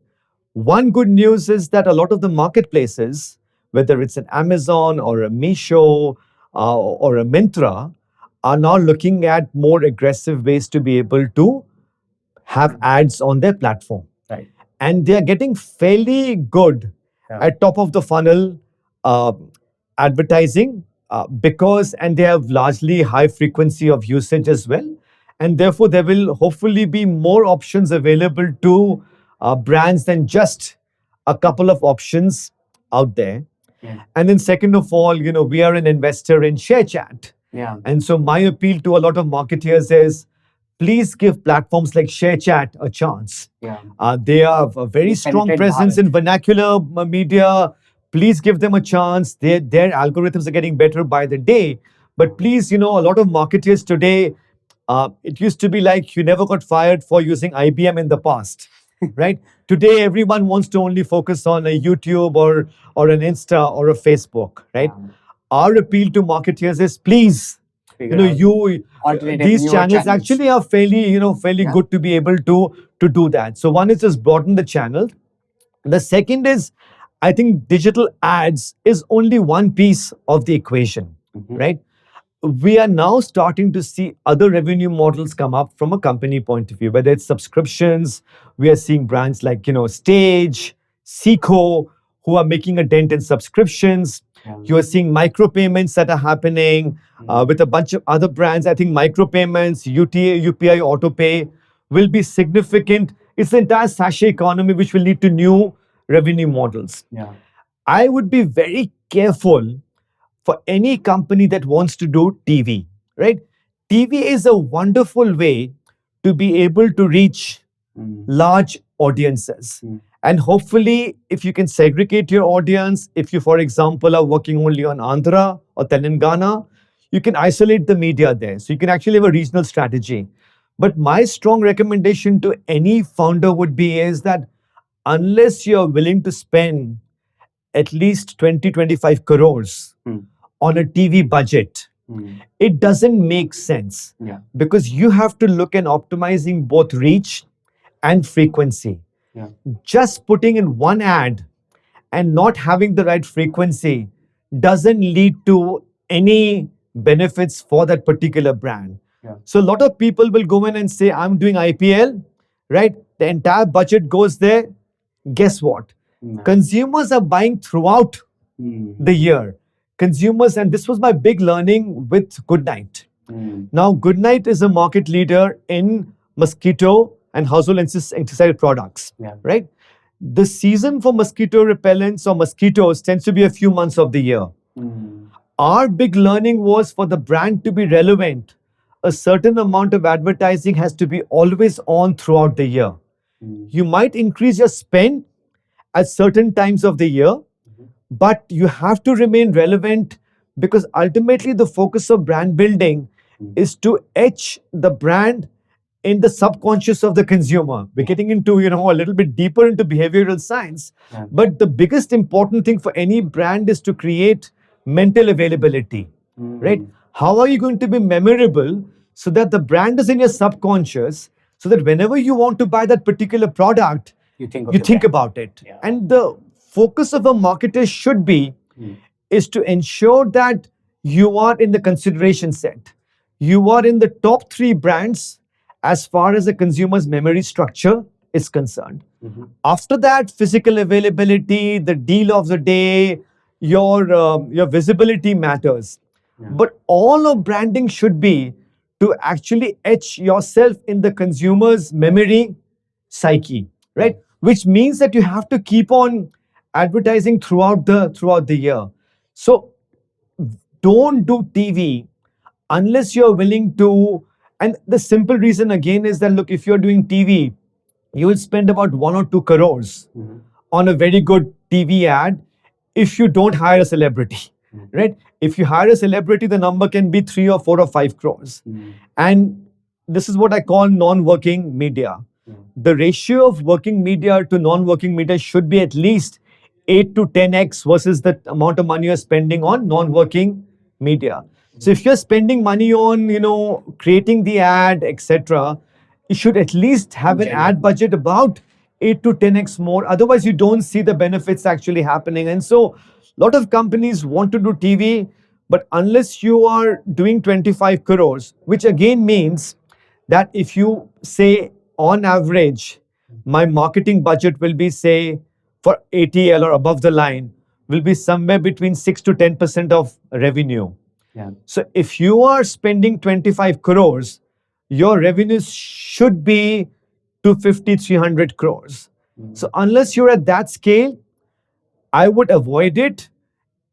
One good news is that a lot of the marketplaces, whether it's an Amazon or a Meesho or a Myntra, are now looking at more aggressive ways to be able to have ads on their platform. And they are getting fairly good at top of the funnel uh, advertising and they have largely high frequency of usage as well. And therefore, there will hopefully be more options available to brands than just a couple of options out there. And then second of all, we are an investor in ShareChat. And so my appeal to a lot of marketeers is, please give platforms like ShareChat a chance. They have a very strong presence in vernacular media. Please give them a chance. Their algorithms are getting better by the day. But please, a lot of marketers today, it used to be like you never got fired for using IBM in the past, right? Today, everyone wants to only focus on a YouTube or an Insta or a Facebook, right? Our appeal to marketers is, please, these channels actually are fairly good to be able to do that. So one is just broaden the channel. The second is, I think digital ads is only one piece of the equation, right? We are now starting to see other revenue models come up from a company point of view, whether it's subscriptions. We are seeing brands like, Stage, Seco, who are making a dent in subscriptions. You are seeing micropayments that are happening with a bunch of other brands. I think micropayments, UPI, autopay will be significant. It's the entire sachet economy which will lead to new revenue models. I would be very careful for any company that wants to do TV, right? TV is a wonderful way to be able to reach large audiences. And hopefully, if you can segregate your audience, if you, for example, are working only on Andhra or Telangana, you can isolate the media there. So you can actually have a regional strategy. But my strong recommendation to any founder would be is that unless you're willing to spend at least 20-25 crores on a TV budget, it doesn't make sense. Because you have to look at optimizing both reach and frequency. Just putting in one ad and not having the right frequency doesn't lead to any benefits for that particular brand. So a lot of people will go in and say, I'm doing IPL, right? The entire budget goes there. Guess what? Consumers are buying throughout the year. Consumers, and this was my big learning with Goodnight. Now, Goodnight is a market leader in mosquito and household insecticide products, right? The season for mosquito repellents or mosquitoes tends to be a few months of the year. Our big learning was, for the brand to be relevant, a certain amount of advertising has to be always on throughout the year. You might increase your spend at certain times of the year, but you have to remain relevant, because ultimately the focus of brand building is to etch the brand in the subconscious of the consumer. We're getting into, a little bit deeper into behavioral science. But the biggest important thing for any brand is to create mental availability, right? How are you going to be memorable so that the brand is in your subconscious, so that whenever you want to buy that particular product, you think about it. And the focus of a marketer should be is to ensure that you are in the consideration set. You are in the top 3 brands as far as the consumer's memory structure is concerned. After that, physical availability, the deal of the day, your visibility matters. But all of branding should be to actually etch yourself in the consumer's memory psyche, right? Which means that you have to keep on advertising throughout the year. So don't do TV unless you're willing to. And the simple reason again is that, look, if you're doing TV, you will spend about 1 or 2 crores on a very good TV ad if you don't hire a celebrity, right? If you hire a celebrity, the number can be 3 or 4 or 5 crores. And this is what I call non-working media. The ratio of working media to non-working media should be at least 8 to 10x versus the amount of money you're spending on non-working media. So if you're spending money on, creating the ad, etc., you should at least have an ad budget about 8 to 10x more. Otherwise, you don't see the benefits actually happening. And so, a lot of companies want to do TV, but unless you are doing 25 crores, which again means that if you say on average, my marketing budget will be, say, for ATL or above the line, will be somewhere between 6 to 10% of revenue. So if you are spending 25 crores, your revenues should be 250, 300 crores. So unless you're at that scale, I would avoid it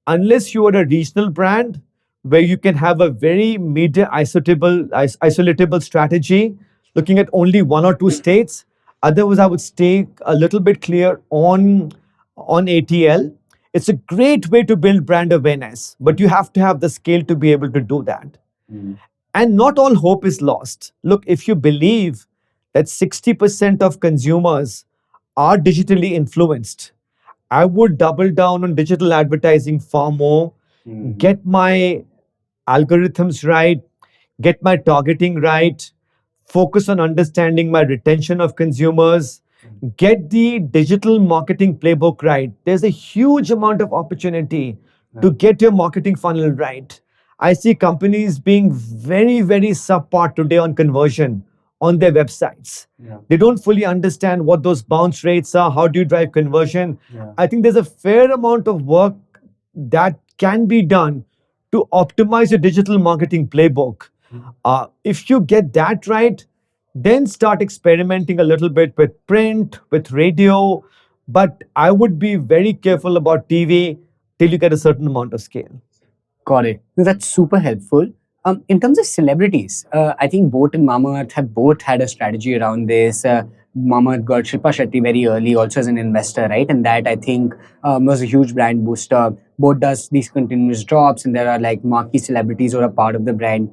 unless you are a regional brand where you can have a very media isolatable strategy, looking at only 1 or 2 states. Otherwise, I would stay a little bit clear on ATL. It's a great way to build brand awareness, but you have to have the scale to be able to do that. And not all hope is lost. Look, if you believe that 60% of consumers are digitally influenced, I would double down on digital advertising far more, get my algorithms right, get my targeting right, focus on understanding my retention of consumers, get the digital marketing playbook right. There's a huge amount of opportunity to get your marketing funnel right. I see companies being very, very subpar today on conversion on their websites. They don't fully understand what those bounce rates are. How do you drive conversion? I think there's a fair amount of work that can be done to optimize your digital marketing playbook. If you get that right, then start experimenting a little bit with print, with radio. But I would be very careful about TV till you get a certain amount of scale. Got it. No, that's super helpful. In terms of celebrities, I think Boat and Mamaearth have both had a strategy around this. Mamaearth got Shilpa Shetty very early, also as an investor, right? And that I think was a huge brand booster. Boat does these continuous drops, and there are like marquee celebrities who are a part of the brand.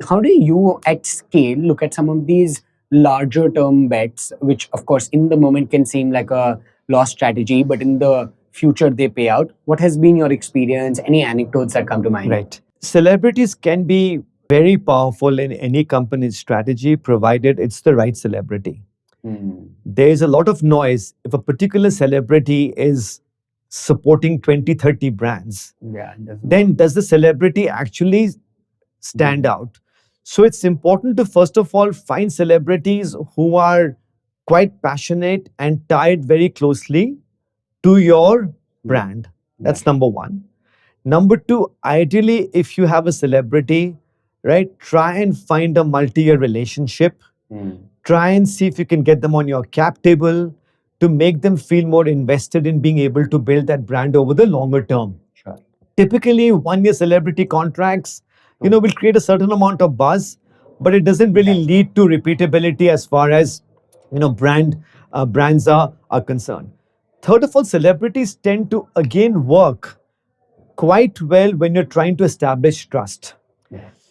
How do you, at scale, look at some of these larger term bets, which of course in the moment can seem like a lost strategy, but in the future they pay out? What has been your experience? Any anecdotes that come to mind? Right. Celebrities can be very powerful in any company's strategy, provided it's the right celebrity. There's a lot of noise if a particular celebrity is supporting 20, 30 brands. Yeah, definitely. Then does the celebrity actually stand out? So it's important to first of all find celebrities who are quite passionate and tied very closely to your brand. That's number one. Number two, ideally, if you have a celebrity, right, try and find a multi-year relationship. Try and see if you can get them on your cap table to make them feel more invested in being able to build that brand over the longer term. Typically, 1 year celebrity contracts, will create a certain amount of buzz, but it doesn't really lead to repeatability as far as brands are concerned. Third of all, celebrities tend to again work quite well when you're trying to establish trust.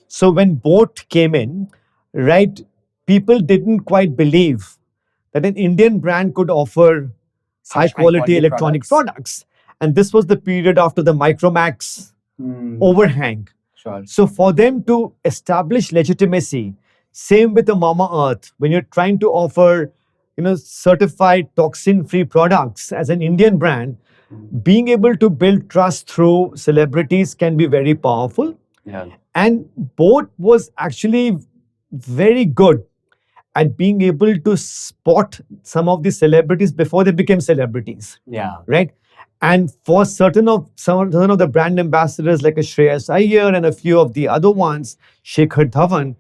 So when Boat came in, right, people didn't quite believe that an Indian brand could offer high quality electronic products. And this was the period after the Micromax overhang. Sure. So for them to establish legitimacy, same with the Mamaearth, when you're trying to offer, certified toxin-free products as an Indian brand, being able to build trust through celebrities can be very powerful. And Boat was actually very good at being able to spot some of the celebrities before they became celebrities, Yeah. right? And for certain of the brand ambassadors like a Shreyas Iyer and a few of the other ones, Shekhar Dhawan,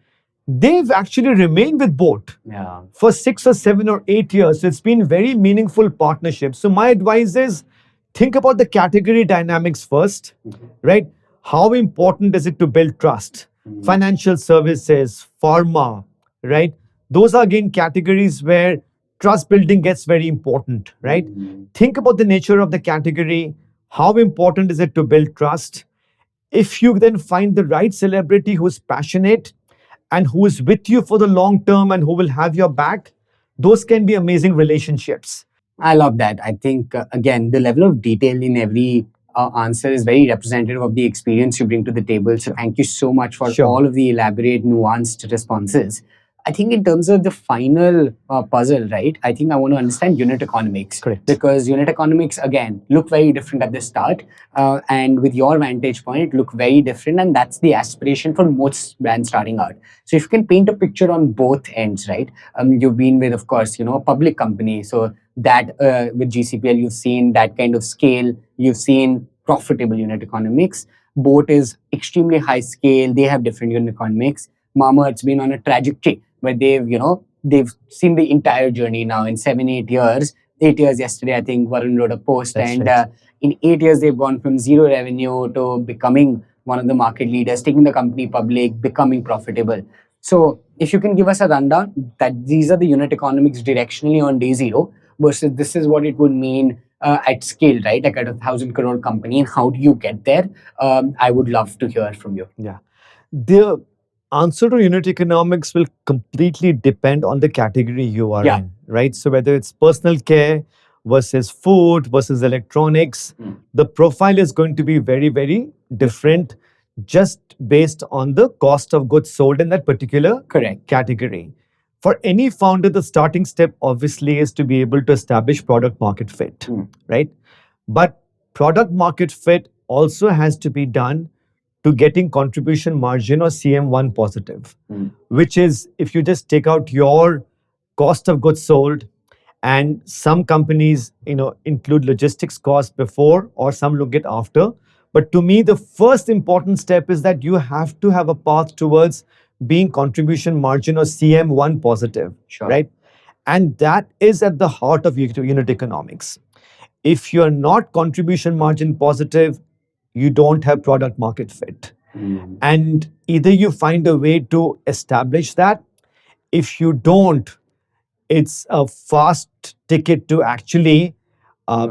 they've actually remained with boat Yeah. for 6 or 7 or 8 years. So it's been very meaningful partnership. So my advice is think about the category dynamics first, right? How important is it to build trust? Financial services, pharma, right? Those are again categories where trust building gets very important, right? Think about the nature of the category. How important is it to build trust? If you then find the right celebrity who's passionate and who is with you for the long term and who will have your back, those can be amazing relationships. I love that. I think, again, the level of detail in every answer is very representative of the experience you bring to the table. So, thank you so much for Sure. all of the elaborate, nuanced responses. I think, in terms of the final puzzle, right, I think I want to understand unit economics. Correct. Because unit economics, again, look very different at the start. And with your vantage point, look very different. And that's the aspiration for most brands starting out. So, if you can paint a picture on both ends, right? You've been with, of course, a public company. So, that with GCPL, you've seen that kind of scale, you've seen profitable unit economics. Boat is extremely high scale, they have different unit economics. Mamaearth's been on a trajectory where they've seen the entire journey now in 7, 8 years. 8 years yesterday, I think Varun wrote a post, That's and right. in 8 years, they've gone from zero revenue to becoming one of the market leaders, taking the company public, becoming profitable. So, if you can give us a rundown that these are the unit economics directionally on day zero, versus this is what it would mean at scale, right? Like at 1,000 crore company, and how do you get there? I would love to hear from you. Yeah. The answer to unit economics will completely depend on the category you are Yeah. in, right? So whether it's personal care versus food versus electronics, the profile is going to be very, very different just based on the cost of goods sold in that particular Correct. category. For any founder, the starting step obviously is to be able to establish product market fit, right? But product market fit also has to be done to getting contribution margin or CM1 positive, which is if you just take out your cost of goods sold, and some companies include logistics cost before or some look at after. But to me, the first important step is that you have to have a path towards being contribution margin or CM1 positive, Sure. right? And that is at the heart of unit economics. If you're not contribution margin positive, you don't have product market fit. And either you find a way to establish that. If you don't, it's a fast ticket to actually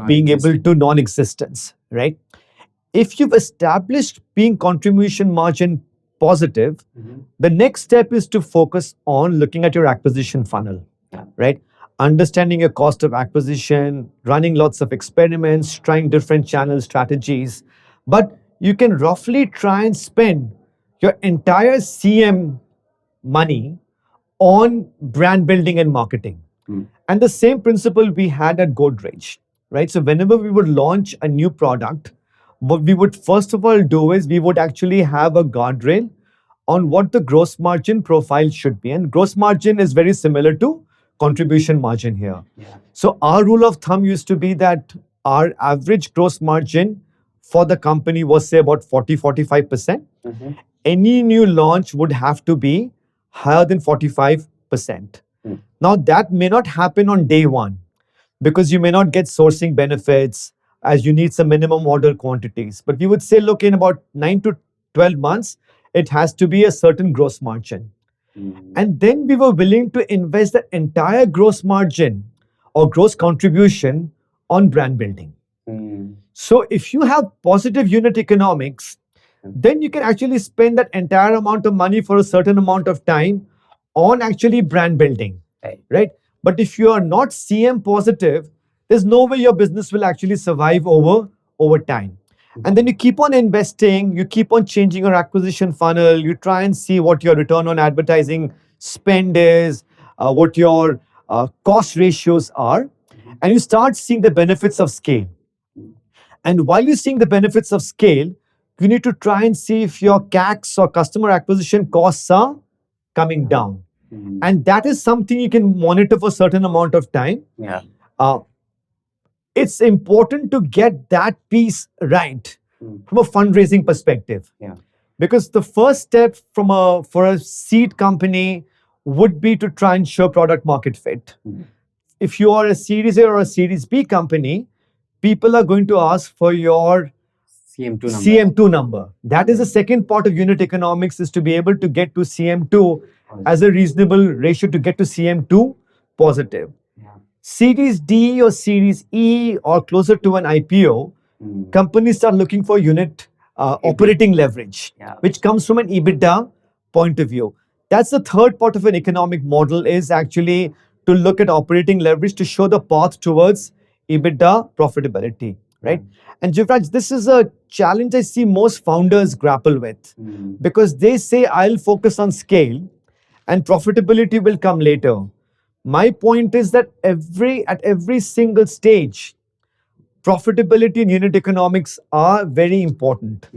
being able to non-existence, right? If you've established being contribution margin positive, the next step is to focus on looking at your acquisition funnel, right? Understanding your cost of acquisition, running lots of experiments, trying different channel strategies. But you can roughly try and spend your entire CM money on brand building and marketing. And the same principle we had at Godrej, right? So whenever we would launch a new product, what we would first of all do is we would actually have a guardrail on what the gross margin profile should be. And gross margin is very similar to contribution margin here. So our rule of thumb used to be that our average gross margin for the company was say about 40-45%. Any new launch would have to be higher than 45%. Now, that may not happen on day one because you may not get sourcing benefits as you need some minimum order quantities. But we would say, look, in about 9 to 12 months, it has to be a certain gross margin. And then we were willing to invest the entire gross margin or gross contribution on brand building. So if you have positive unit economics, then you can actually spend that entire amount of money for a certain amount of time on actually brand building, right? But if you are not CM positive, there's no way your business will actually survive over time. And then you keep on investing, you keep on changing your acquisition funnel, you try and see what your return on advertising spend is, what your cost ratios are, and you start seeing the benefits of scale. And while you're seeing the benefits of scale, you need to try and see if your CACs or customer acquisition costs are coming down. And that is something you can monitor for a certain amount of time. Yeah. Uh, it's important to get that piece right from a fundraising perspective. Yeah. Because the first step for a seed company would be to try and show product market fit. If you are a Series A or a Series B company, people are going to ask for your CM2 number. CM2 number. That is the second part of unit economics, is to be able to get to CM2 as a reasonable ratio to get to CM2 positive. Series D or Series E or closer to an IPO, companies start looking for unit operating leverage, which comes from an EBITDA point of view. That's the third part of an economic model, is actually to look at operating leverage to show the path towards EBITDA profitability, right? And Jivraj, this is a challenge I see most founders grapple with, because they say, I'll focus on scale and profitability will come later. My point is that at every single stage, profitability and unit economics are very important.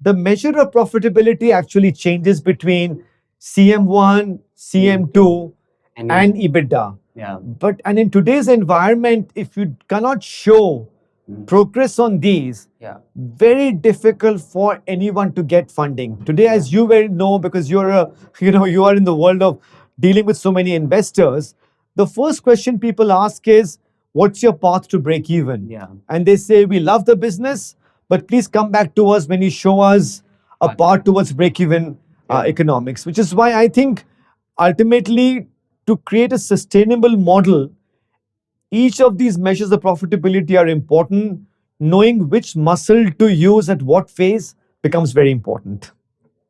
The measure of profitability actually changes between CM1, CM2, and EBITDA. Yeah. And in today's environment, if you cannot show progress on these, very difficult for anyone to get funding. Today, as you well know, because you are in the world of dealing with so many investors, the first question people ask is, what's your path to break even? And they say, we love the business, but please come back to us when you show us a path towards break even economics, which is why I think ultimately, to create a sustainable model, each of these measures of profitability are important. Knowing which muscle to use at what phase becomes very important.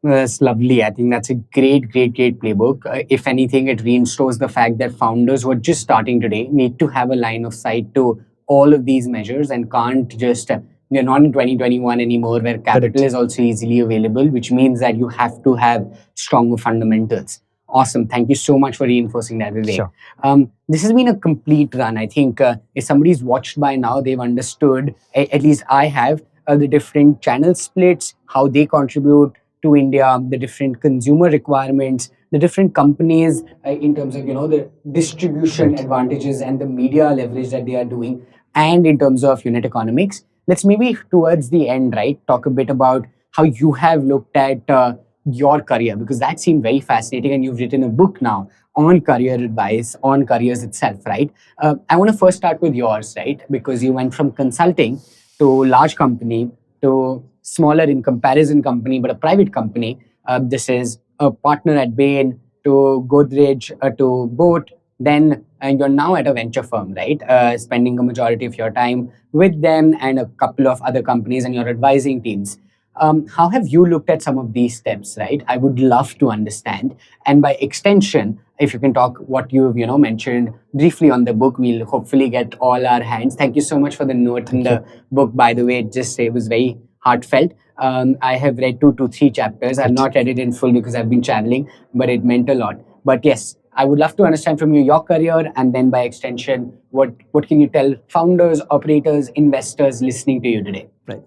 That's lovely. I think that's a great playbook. If anything, it reinforces the fact that founders who are just starting today need to have a line of sight to all of these measures and can't just, they're not in 2021 anymore, where capital Correct. is also easily available, which means that you have to have stronger fundamentals. Awesome. Thank you so much for reinforcing that, Vivek. Sure. This has been a complete run. I think if somebody's watched by now, they've understood, at least I have, the different channel splits, how they contribute to India, the different consumer requirements, the different companies in terms of the distribution advantages and the media leverage that they are doing, and in terms of unit economics. Let's maybe towards the end, right, talk a bit about how you have looked at your career, because that seemed very fascinating, and you've written a book now on career advice, on careers itself, right? I want to first start with yours, right, because you went from consulting to large company to smaller in comparison company, but a private company. This is a partner at Bain to Godrej to Boat. Then you're now at a venture firm, right? Spending a majority of your time with them and a couple of other companies, and you're advising teams. How have you looked at some of these steps, right? I would love to understand. And by extension, if you can talk what you've mentioned briefly on the book, we'll hopefully get all our hands. Thank you so much for the note in the book, by the way. It was very heartfelt. I have read 2 to 3 chapters. I've not read it in full because I've been traveling, but it meant a lot. But yes, I would love to understand from you your career, and then by extension, what can you tell founders, operators, investors listening to you today? Right.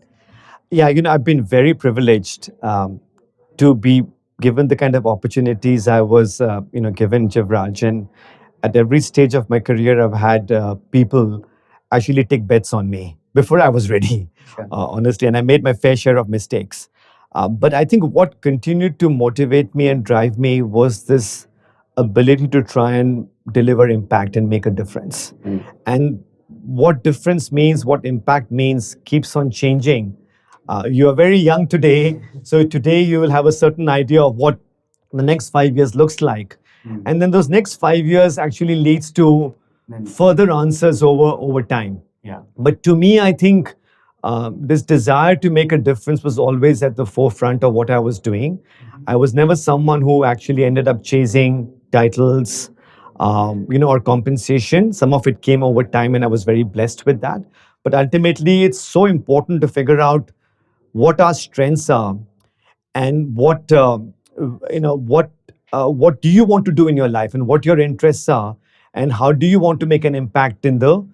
Yeah, I've been very privileged to be given the kind of opportunities I was, given, Jivraj. And at every stage of my career, I've had people actually take bets on me before I was ready, honestly. And I made my fair share of mistakes. But I think what continued to motivate me and drive me was this ability to try and deliver impact and make a difference. And what difference means, what impact means, keeps on changing. You are very young today, so today you will have a certain idea of what the next 5 years looks like, and then those next 5 years actually leads to further answers over time. But to me, I think this desire to make a difference was always at the forefront of what I was doing. I was never someone who actually ended up chasing titles, or compensation. Some of it came over time, and I was very blessed with that. But ultimately, it's so important to figure out what our strengths are and what do you want to do in your life, and what your interests are, and how do you want to make an impact in the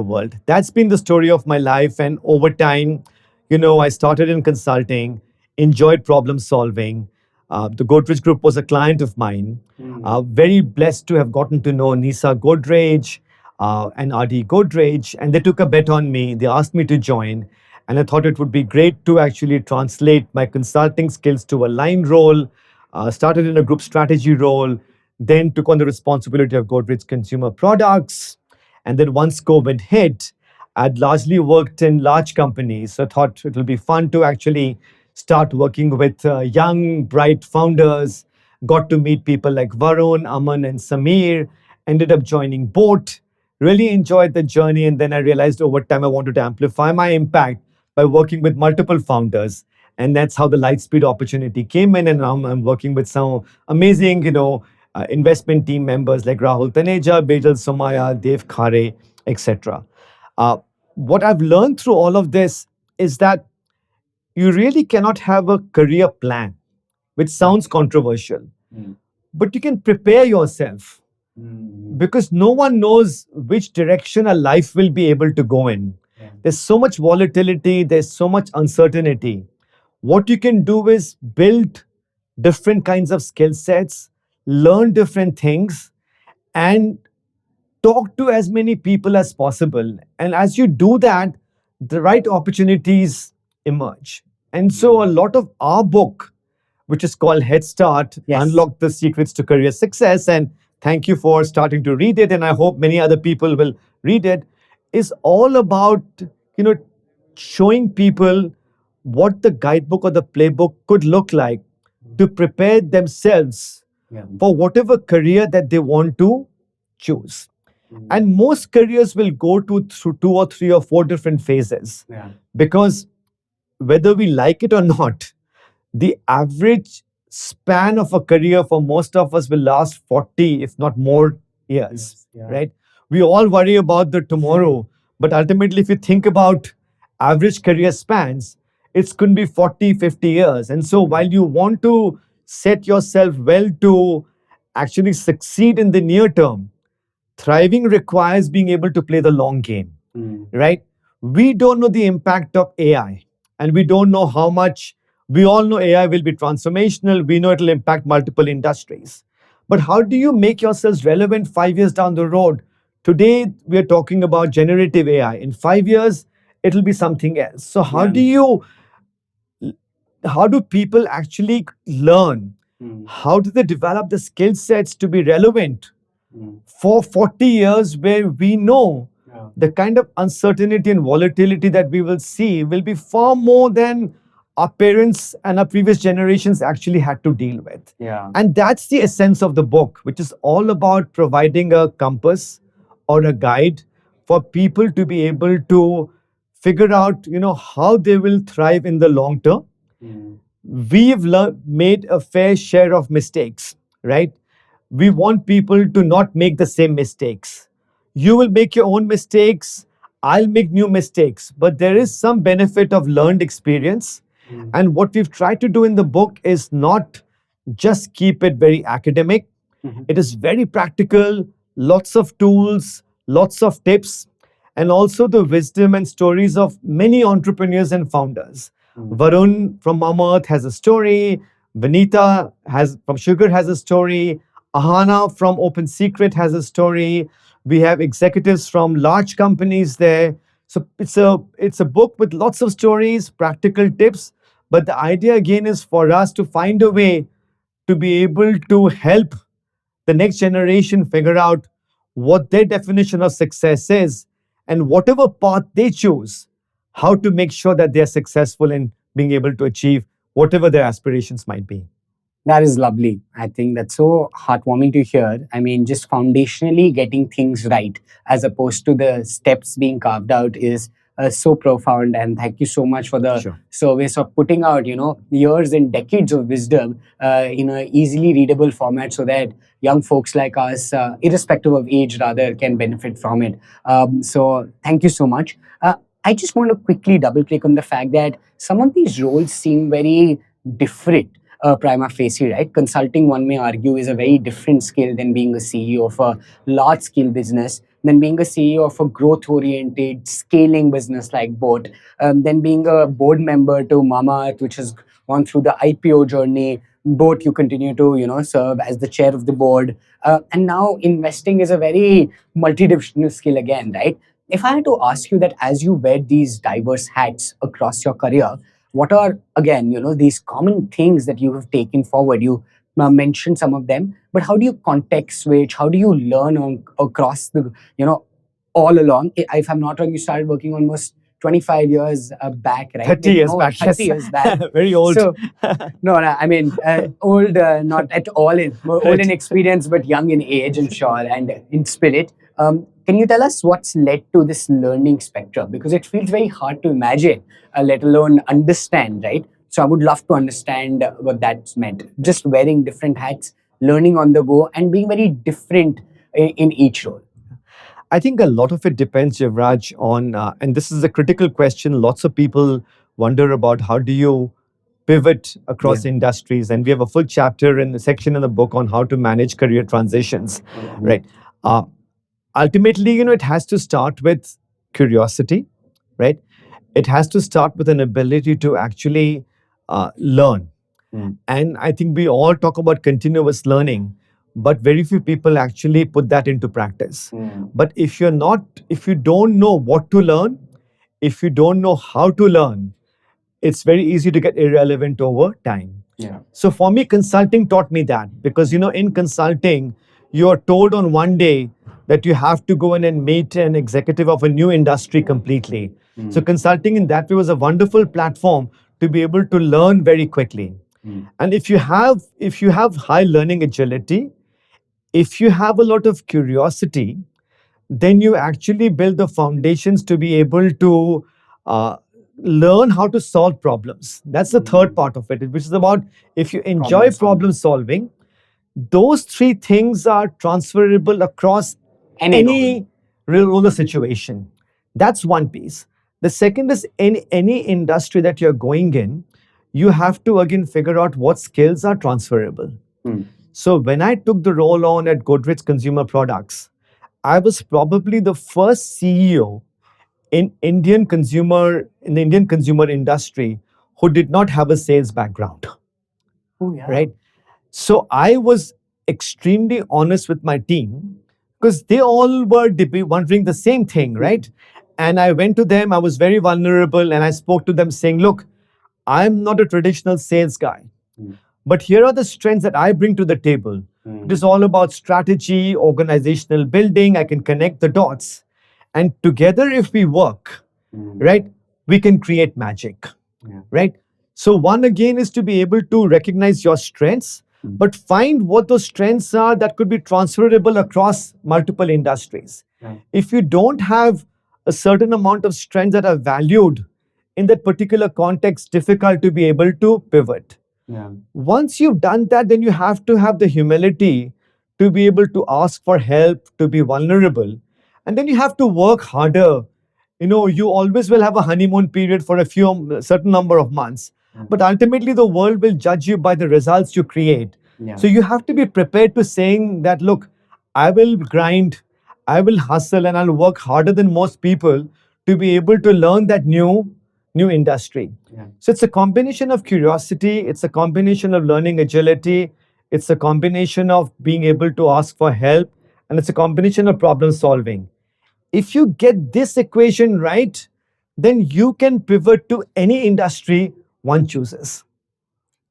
world. That's been the story of my life. And over time, I started in consulting, enjoyed problem solving, The Godrej Group was a client of mine. Very blessed to have gotten to know Nisa Godrej and RD Godrej, and they took a bet on me. They asked me to join, and I thought it would be great to actually translate my consulting skills to a line role. Started in a group strategy role, then took on the responsibility of Godrej Consumer Products, and then once COVID hit, I'd largely worked in large companies. So I thought it will be fun to actually start working with young, bright founders. Got to meet people like Varun, Aman, and Samir. Ended up joining Boat. Really enjoyed the journey. And then I realized over time I wanted to amplify my impact by working with multiple founders. And that's how the Lightspeed opportunity came in. And now I'm working with some amazing, investment team members like Rahul Taneja, Bejal Somaya, Dev Khare, etc. Uh, what I've learned through all of this is that you really cannot have a career plan, which sounds controversial, but you can prepare yourself because no one knows which direction a life will be able to go in. There's so much volatility, there's so much uncertainty. What you can do is build different kinds of skill sets, learn different things, and talk to as many people as possible. And as you do that, the right opportunities emerge. And so, a lot of our book, which is called Head Start, Yes. Unlock the Secrets to Career Success, and thank you for starting to read it. And I hope many other people will read it, is all about, you know, showing people what the guidebook or the playbook could look like to prepare themselves for whatever career that they want to choose. And most careers will go through two or three or four different phases because whether we like it or not, the average span of a career for most of us will last 40, if not more years, right? We all worry about the tomorrow, but ultimately, if you think about average career spans, it's going to be 40, 50 years. And so, while you want to set yourself well to actually succeed in the near term, thriving requires being able to play the long game, right? We don't know the impact of AI, and we don't know how much. We all know AI will be transformational. We know it will impact multiple industries. But how do you make yourselves relevant 5 years down the road? Today, we are talking about generative AI. In 5 years, it'll be something else. So, how do people actually learn? How do they develop the skill sets to be relevant for 40 years where we know the kind of uncertainty and volatility that we will see will be far more than our parents and our previous generations actually had to deal with. And that's the essence of the book, which is all about providing a compass or a guide for people to be able to figure out, how they will thrive in the long term. We've made a fair share of mistakes, right? We want people to not make the same mistakes. You will make your own mistakes. I'll make new mistakes. But there is some benefit of learned experience. And what we've tried to do in the book is not just keep it very academic. It is very practical, lots of tools, lots of tips, and also the wisdom and stories of many entrepreneurs and founders. Varun from Mamaearth has a story. Vanita from Sugar has a story. Ahana from Open Secret has a story. We have executives from large companies there. So it's a book with lots of stories, practical tips. But the idea again is for us to find a way to be able to help the next generation figure out what their definition of success is and whatever path they choose, how to make sure that they're successful in being able to achieve whatever their aspirations might be. That is lovely. I think that's so heartwarming to hear. I mean, just foundationally getting things right as opposed to the steps being carved out is so profound. And thank you so much for the service of putting out, years and decades of wisdom in a easily readable format so that young folks like us, irrespective of age, rather, can benefit from it. So thank you so much. I just want to quickly double click on the fact that some of these roles seem very different. Prima facie, right? Consulting, one may argue, is a very different skill than being a CEO of a large scale business, than being a CEO of a growth oriented scaling business like Boat, then being a board member to Mamaearth, which has gone through the IPO journey, both you continue to serve as the chair of the board, and now investing is a very multidimensional skill again, right? If I had to ask you that, as you wear these diverse hats across your career, what are again these common things that you have taken forward? You mentioned some of them, but how do you context switch? How do you learn across the you know all along? If I'm not wrong, you started working almost 25 years back, right? 30 years No, back, 30 yes. years back. Very old. So, no, no, I mean, old, not at all in old in Right. experience, but young in age, I'm sure, and in spirit. Can you tell us what's led to this learning spectrum? Because it feels very hard to imagine, let alone understand, right? So I would love to understand what that's meant. Just wearing different hats, learning on the go, and being very different in each role. I think a lot of it depends, Jivraj, on, and this is a critical question. Lots of people wonder about how do you pivot across industries, and we have a full chapter in the section in the book on how to manage career transitions, right? Uh, Ultimately, it has to start with curiosity, right? It has to start with an ability to actually learn. And I think we all talk about continuous learning, but very few people actually put that into practice. But if you don't know what to learn, if you don't know how to learn, it's very easy to get irrelevant over time. Yeah. So for me, consulting taught me that, because in consulting, you are told on one day that you have to go in and meet an executive of a new industry completely. So consulting in that way was a wonderful platform to be able to learn very quickly. And if you have high learning agility, if you have a lot of curiosity, then you actually build the foundations to be able to uh, learn how to solve problems. That's the third part of it, which is about, if you enjoy problem solving, those three things are transferable across any real world situation. That's one piece. The second is, in any industry that you're going in, you have to again figure out what skills are transferable. So when I took the role on at Godrej Consumer Products, I was probably the first CEO in the Indian consumer industry who did not have a sales background. Oh, yeah. Right? So I was extremely honest with my team, because they all were wondering the same thing, right? And I went to them, I was very vulnerable, and I spoke to them saying, look, I'm not a traditional sales guy, but here are the strengths that I bring to the table. It is all about strategy, organizational building. I can connect the dots. And together, if we work, right, we can create magic. Right? So, one again is to be able to recognize your strengths, but find what those strengths are that could be transferable across multiple industries. If you don't have a certain amount of strengths that are valued in that particular context, difficult to be able to pivot. Once you've done that, then you have to have the humility to be able to ask for help, to be vulnerable. And then you have to work harder. You always will have a honeymoon period for a certain number of months. But ultimately, the world will judge you by the results you create. So you have to be prepared to saying that, look, I will grind, I will hustle, and I'll work harder than most people to be able to learn that new industry. So it's a combination of curiosity, it's a combination of learning agility, it's a combination of being able to ask for help, and it's a combination of problem solving. If you get this equation right, then you can pivot to any industry one chooses.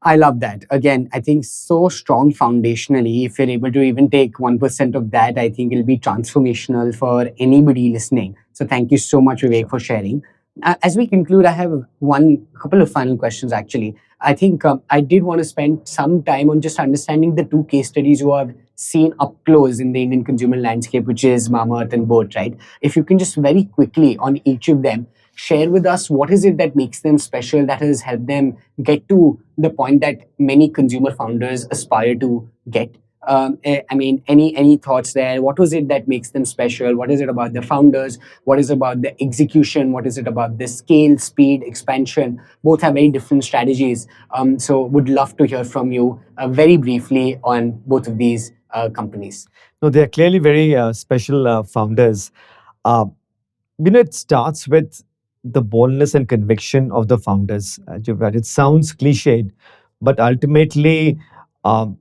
I love that. Again, I think so strong foundationally. If you're able to even take 1% of that, I think it'll be transformational for anybody listening. So thank you so much, Vivek, for sharing. As we conclude, I have one couple of final questions actually. I think I did want to spend some time on just understanding the two case studies you have seen up close in the Indian consumer landscape, which is Mamaearth and Boat, right? If you can just very quickly on each of them share with us what is it that makes them special, that has helped them get to the point that many consumer founders aspire to get. I mean, any thoughts there? What was it that makes them special? What is it about the founders? What is it about the execution? What is it about the scale, speed, expansion? Both have very different strategies. So would love to hear from you very briefly on both of these companies. No, they're clearly very special founders. Uh, it starts with the boldness and conviction of the founders. Jivraj. It sounds cliched, But ultimately, um,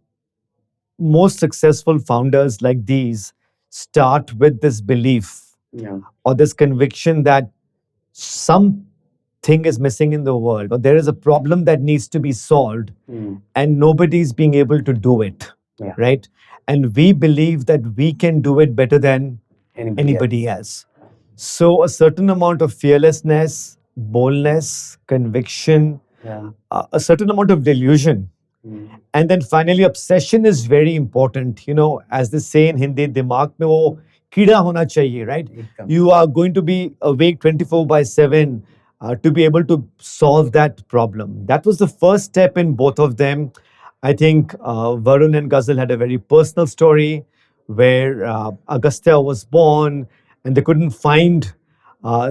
most successful founders like these start with this belief, yeah, or this conviction that something is missing in the world, or there is a problem that needs to be solved, and nobody's being able to do it. Yeah. Right? And we believe that we can do it better than anybody else. So, a certain amount of fearlessness, boldness, conviction, yeah, a certain amount of delusion, and then finally, obsession is very important. As they say in Hindi, दिमाग में वो कीड़ा होना चाहिए, right? You are going to be awake 24 by 7 to be able to solve that problem. That was the first step in both of them. I think Varun and Ghazal had a very personal story where Agastya was born and they couldn't find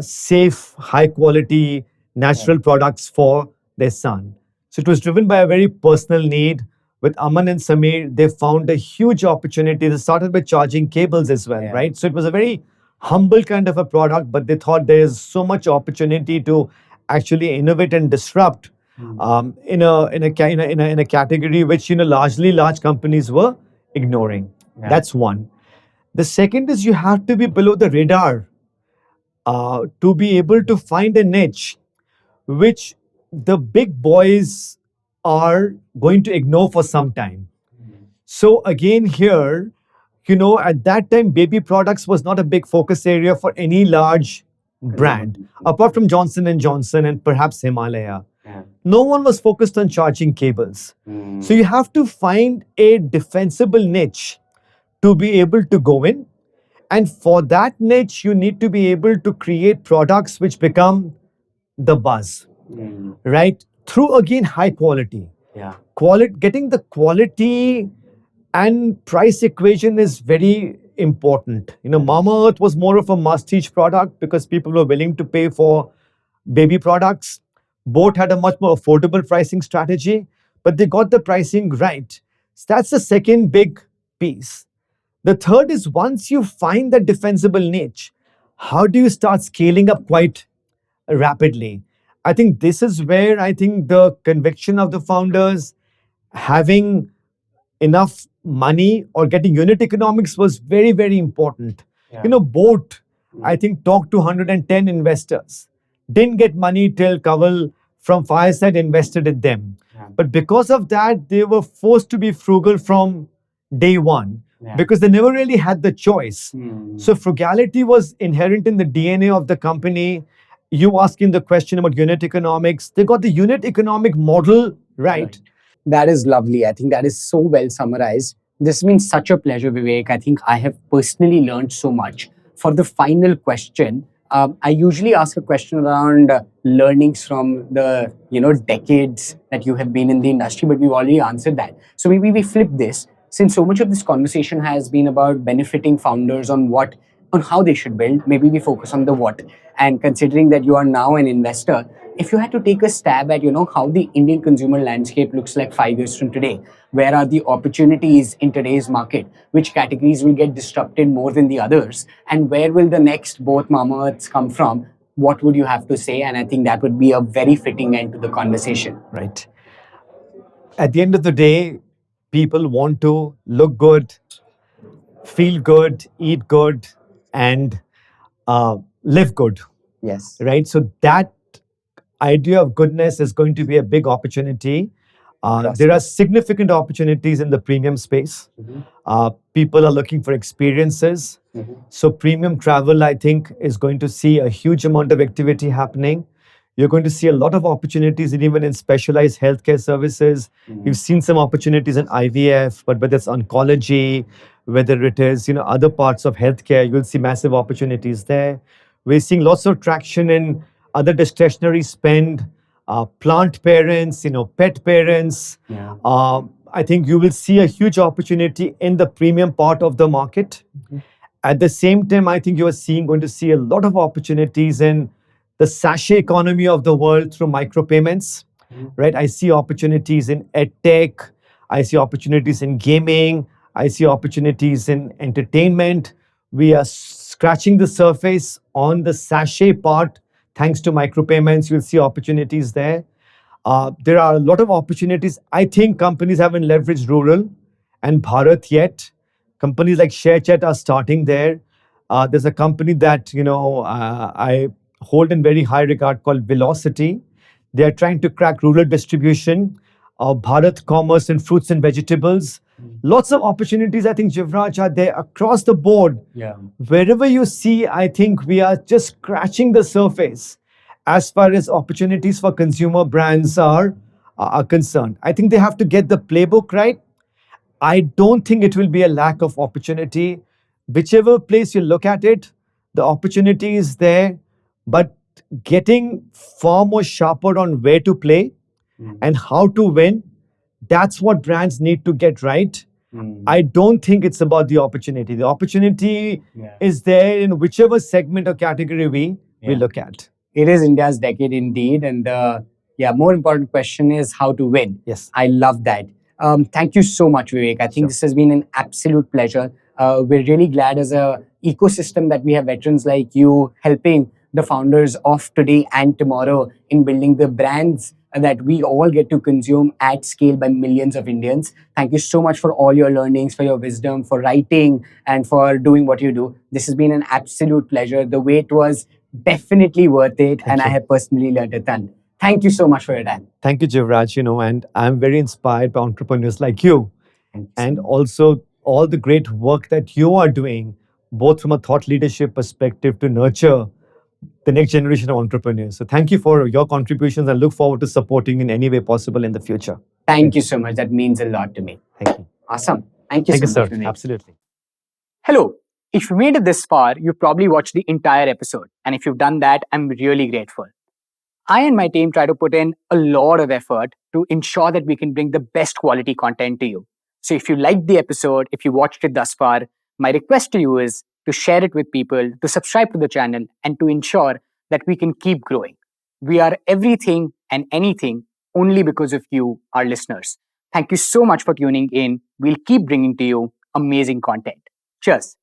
safe, high quality, natural products for their son. So it was driven by a very personal need. With Aman and Samir, they found a huge opportunity. They started with charging cables as well, yeah, right? So it was a very humble kind of a product, but they thought there is so much opportunity to actually innovate and disrupt in a category which largely large companies were ignoring. Yeah. That's one. The second is you have to be below the radar to be able to find a niche which the big boys are going to ignore for some time. So again here, at that time, baby products was not a big focus area for any large brand, apart from Johnson and Johnson and perhaps Himalaya. Yeah. No one was focused on charging cables. So you have to find a defensible niche to be able to go in. And for that niche, you need to be able to create products which become the buzz, right? Through again high quality. Yeah. Getting the quality and price equation is very important. Mamaearth was more of a must-teach product because people were willing to pay for baby products. Both had a much more affordable pricing strategy, but they got the pricing right. So that's the second big piece. The third is once you find that defensible niche, how do you start scaling up quite rapidly? I think this is where I think the conviction of the founders having enough money or getting unit economics was very, very important. Yeah. Boat, I think, talked to 110 investors. Didn't get money till Kaval from Fireside invested in them. Yeah. But because of that, they were forced to be frugal from day one. Yeah. Because they never really had the choice. So frugality was inherent in the DNA of the company. You asking the question about unit economics, they got the unit economic model right. That is lovely. I think that is so well summarized. This has been such a pleasure, Vivek. I think I have personally learned so much. For the final question, I usually ask a question around learnings from the decades that you have been in the industry, but we've already answered that. So maybe we flip this. Since so much of this conversation has been about benefiting founders on how they should build, maybe we focus on the what. And considering that you are now an investor, if you had to take a stab at how the Indian consumer landscape looks like 5 years from today, where are the opportunities in today's market, which categories will get disrupted more than the others, and where will the next both Mamaearths come from, what would you have to say? And I think that would be a very fitting end to the conversation. Right. At the end of the day, people want to look good, feel good, eat good, and live good. Yes. Right. So that idea of goodness is going to be a big opportunity. There are significant opportunities in the premium space. People are looking for experiences. So premium travel, I think, is going to see a huge amount of activity happening. You're going to see a lot of opportunities even in specialized healthcare services. You've seen some opportunities in IVF, but whether it's oncology, whether it is other parts of healthcare, you'll see massive opportunities there. We're seeing lots of traction in other discretionary spend, plant parents, pet parents. Yeah. I think you will see a huge opportunity in the premium part of the market. At the same time, I think you are going to see a lot of opportunities in the sachet economy of the world through micropayments, right? I see opportunities in edtech. I see opportunities in gaming. I see opportunities in entertainment. We are scratching the surface on the sachet part. Thanks to micropayments, you'll see opportunities there. There are a lot of opportunities. I think companies haven't leveraged rural and Bharat yet. Companies like ShareChat are starting there. There's a company that I hold in very high regard called Velocity. They are trying to crack rural distribution of Bharat commerce in fruits and vegetables. Lots of opportunities, I think, Jivraj, are there across the board. Yeah. Wherever you see, I think we are just scratching the surface as far as opportunities for consumer brands are concerned. I think they have to get the playbook right. I don't think it will be a lack of opportunity. Whichever place you look at it, the opportunity is there, but getting far more sharper on where to play and how to win, that's what brands need to get right. I don't think it's about the opportunity. The opportunity is there in whichever segment or category we look at. It is India's decade indeed. And the more important question is how to win. Yes. I love that. Thank you so much, Vivek. I think Sure. this has been an absolute pleasure. We're really glad as a ecosystem that we have veterans like you helping the founders of today and tomorrow in building the brands that we all get to consume at scale by millions of Indians. Thank you so much for all your learnings, for your wisdom, for writing, and for doing what you do. This has been an absolute pleasure. The wait was definitely worth it, and I you. have personally learned a ton. Thank you so much for your time. Thank you, Jivraj. And I'm very inspired by entrepreneurs like you, Thank you and also all the great work that you are doing, both from a thought leadership perspective to nurture the next generation of entrepreneurs. So thank you for your contributions and look forward to supporting in any way possible in the future. Thank you so much. That means a lot to me. Thank you. Awesome. Thank you Thank you, so much, sir. Vivek. Absolutely. Hello. If you made it this far, you probably watched the entire episode. And if you've done that, I'm really grateful. I and my team try to put in a lot of effort to ensure that we can bring the best quality content to you. So if you liked the episode, if you watched it thus far, my request to you is to share it with people, to subscribe to the channel, and to ensure that we can keep growing. We are everything and anything only because of you, our listeners. Thank you so much for tuning in. We'll keep bringing to you amazing content. Cheers.